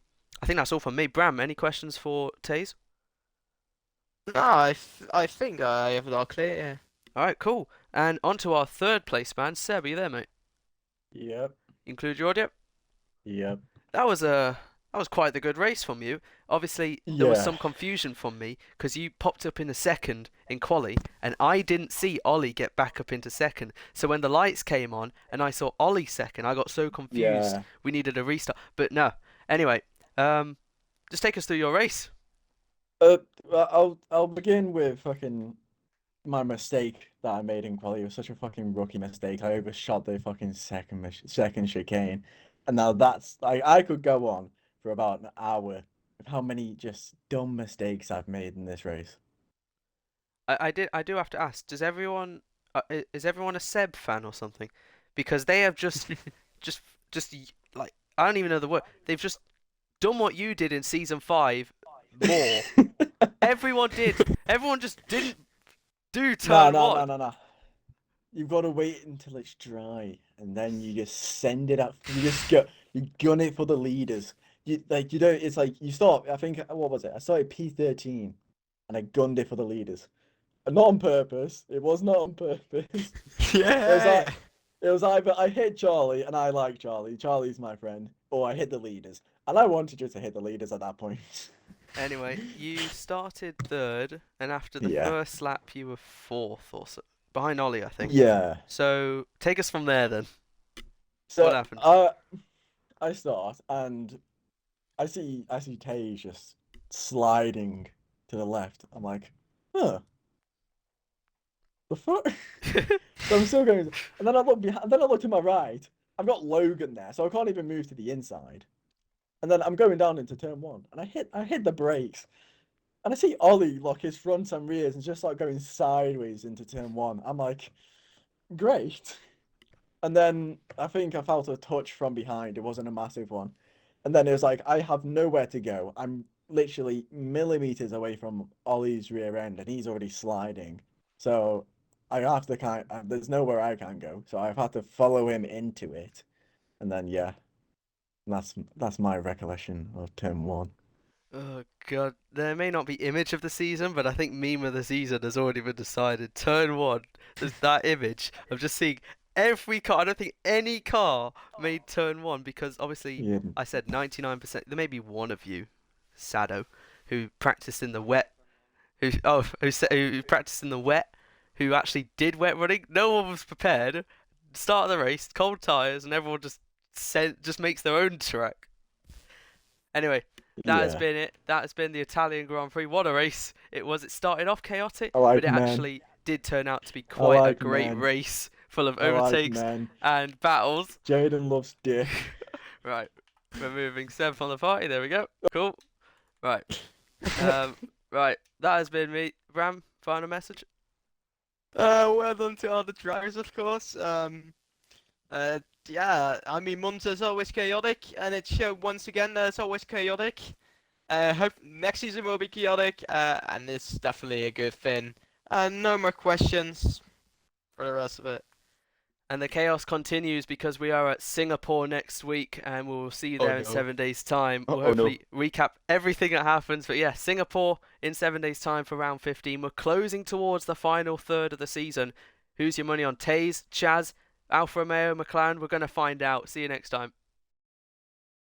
think that's all from me. Bram, any questions for Taze? No, I think I have it all clear. Yeah. All right, cool. And on to our third place man. Seb, are you there, mate? Yep. Include your audio. Yep. That was quite the good race from you. Obviously, there was Yeah. some confusion from me because you popped up in a second in quali, and I didn't see Ollie get back up into second. So when the lights came on and I saw Ollie second, I got so confused. Yeah. We needed a restart. But no. Anyway, just take us through your race. Well, I'll begin with fucking my mistake that I made in quali. It was such a fucking rookie mistake. I overshot the fucking second chicane, and now that's I could go on for about an hour of how many just dumb mistakes I've made in this race. I do have to ask. Is everyone a Seb fan or something? because they have just, just like I don't even know the word. They've just done what you did in season 5 more. Everyone did. Everyone just didn't do No, turn no, one. no, no, no. You've got to wait until it's dry, and then you just send it up. You gun it for the leaders. You don't. It's like you start. I think what was it? I started P13, and I gunned it for the leaders. Not on purpose. It was not on purpose. Yeah. It was either I hit Charlie, and I like Charlie. Charlie's my friend, or I hit the leaders, and I wanted you to hit the leaders at that point. Anyway, you started 3rd, and after the Yeah. first lap, you were 4th or so, behind Ollie, I think. Yeah. So take us from there then. So What happened? I start and I see Tage just sliding to the left. I'm like, huh, the fuck? So I'm still going, and then I look behind, and then I look to my right. I've got Logan there, so I can't even move to the inside. And then I'm going down into turn 1, and I hit the brakes, and I see Ollie lock his front and rears and just like going sideways into turn 1. I'm like, great. And then I think I felt a touch from behind. It wasn't a massive one. And then it was like, I have nowhere to go. I'm literally millimeters away from Ollie's rear end, and he's already sliding. So I have to there's nowhere I can go. So I've had to follow him into it. And then, yeah, that's my recollection of turn 1. Oh god, there may not be image of the season, but I think meme of the season has already been decided. Turn 1, there's that image of just seeing every car. I don't think any car made turn 1 because obviously Yeah. I said 99%. There may be one of you, Sado, who practiced in the wet, who practiced in the wet, who actually did wet running. No one was prepared. Start of the race, cold tires, and everyone just makes their own track. Anyway, that has Yeah. been it. That has been the Italian Grand Prix. What a race it was. It started off chaotic, I like but it men. actually did turn out to be quite a like great men. race full of I like overtakes men. and battles. Jaden loves dick. Right, we're moving 7th on the party. There we go. Cool. Right. Right. That has been me. Ram, final message. Well done to all the drivers, of course. Yeah, I mean, Monza's always chaotic, and it showed once again that it's always chaotic. Hope next season will be chaotic, and it's definitely a good thing. No more questions for the rest of it. And the chaos continues because we are at Singapore next week, and we'll see you Oh, there in no. 7 days' time. We'll Oh, no. hopefully recap everything that happens. But yeah, Singapore in 7 days' time for round 15. We're closing towards the final third of the season. Who's your money on? Taze, Chaz, Alfa Romeo, McLaren? We're going to find out. See you next time.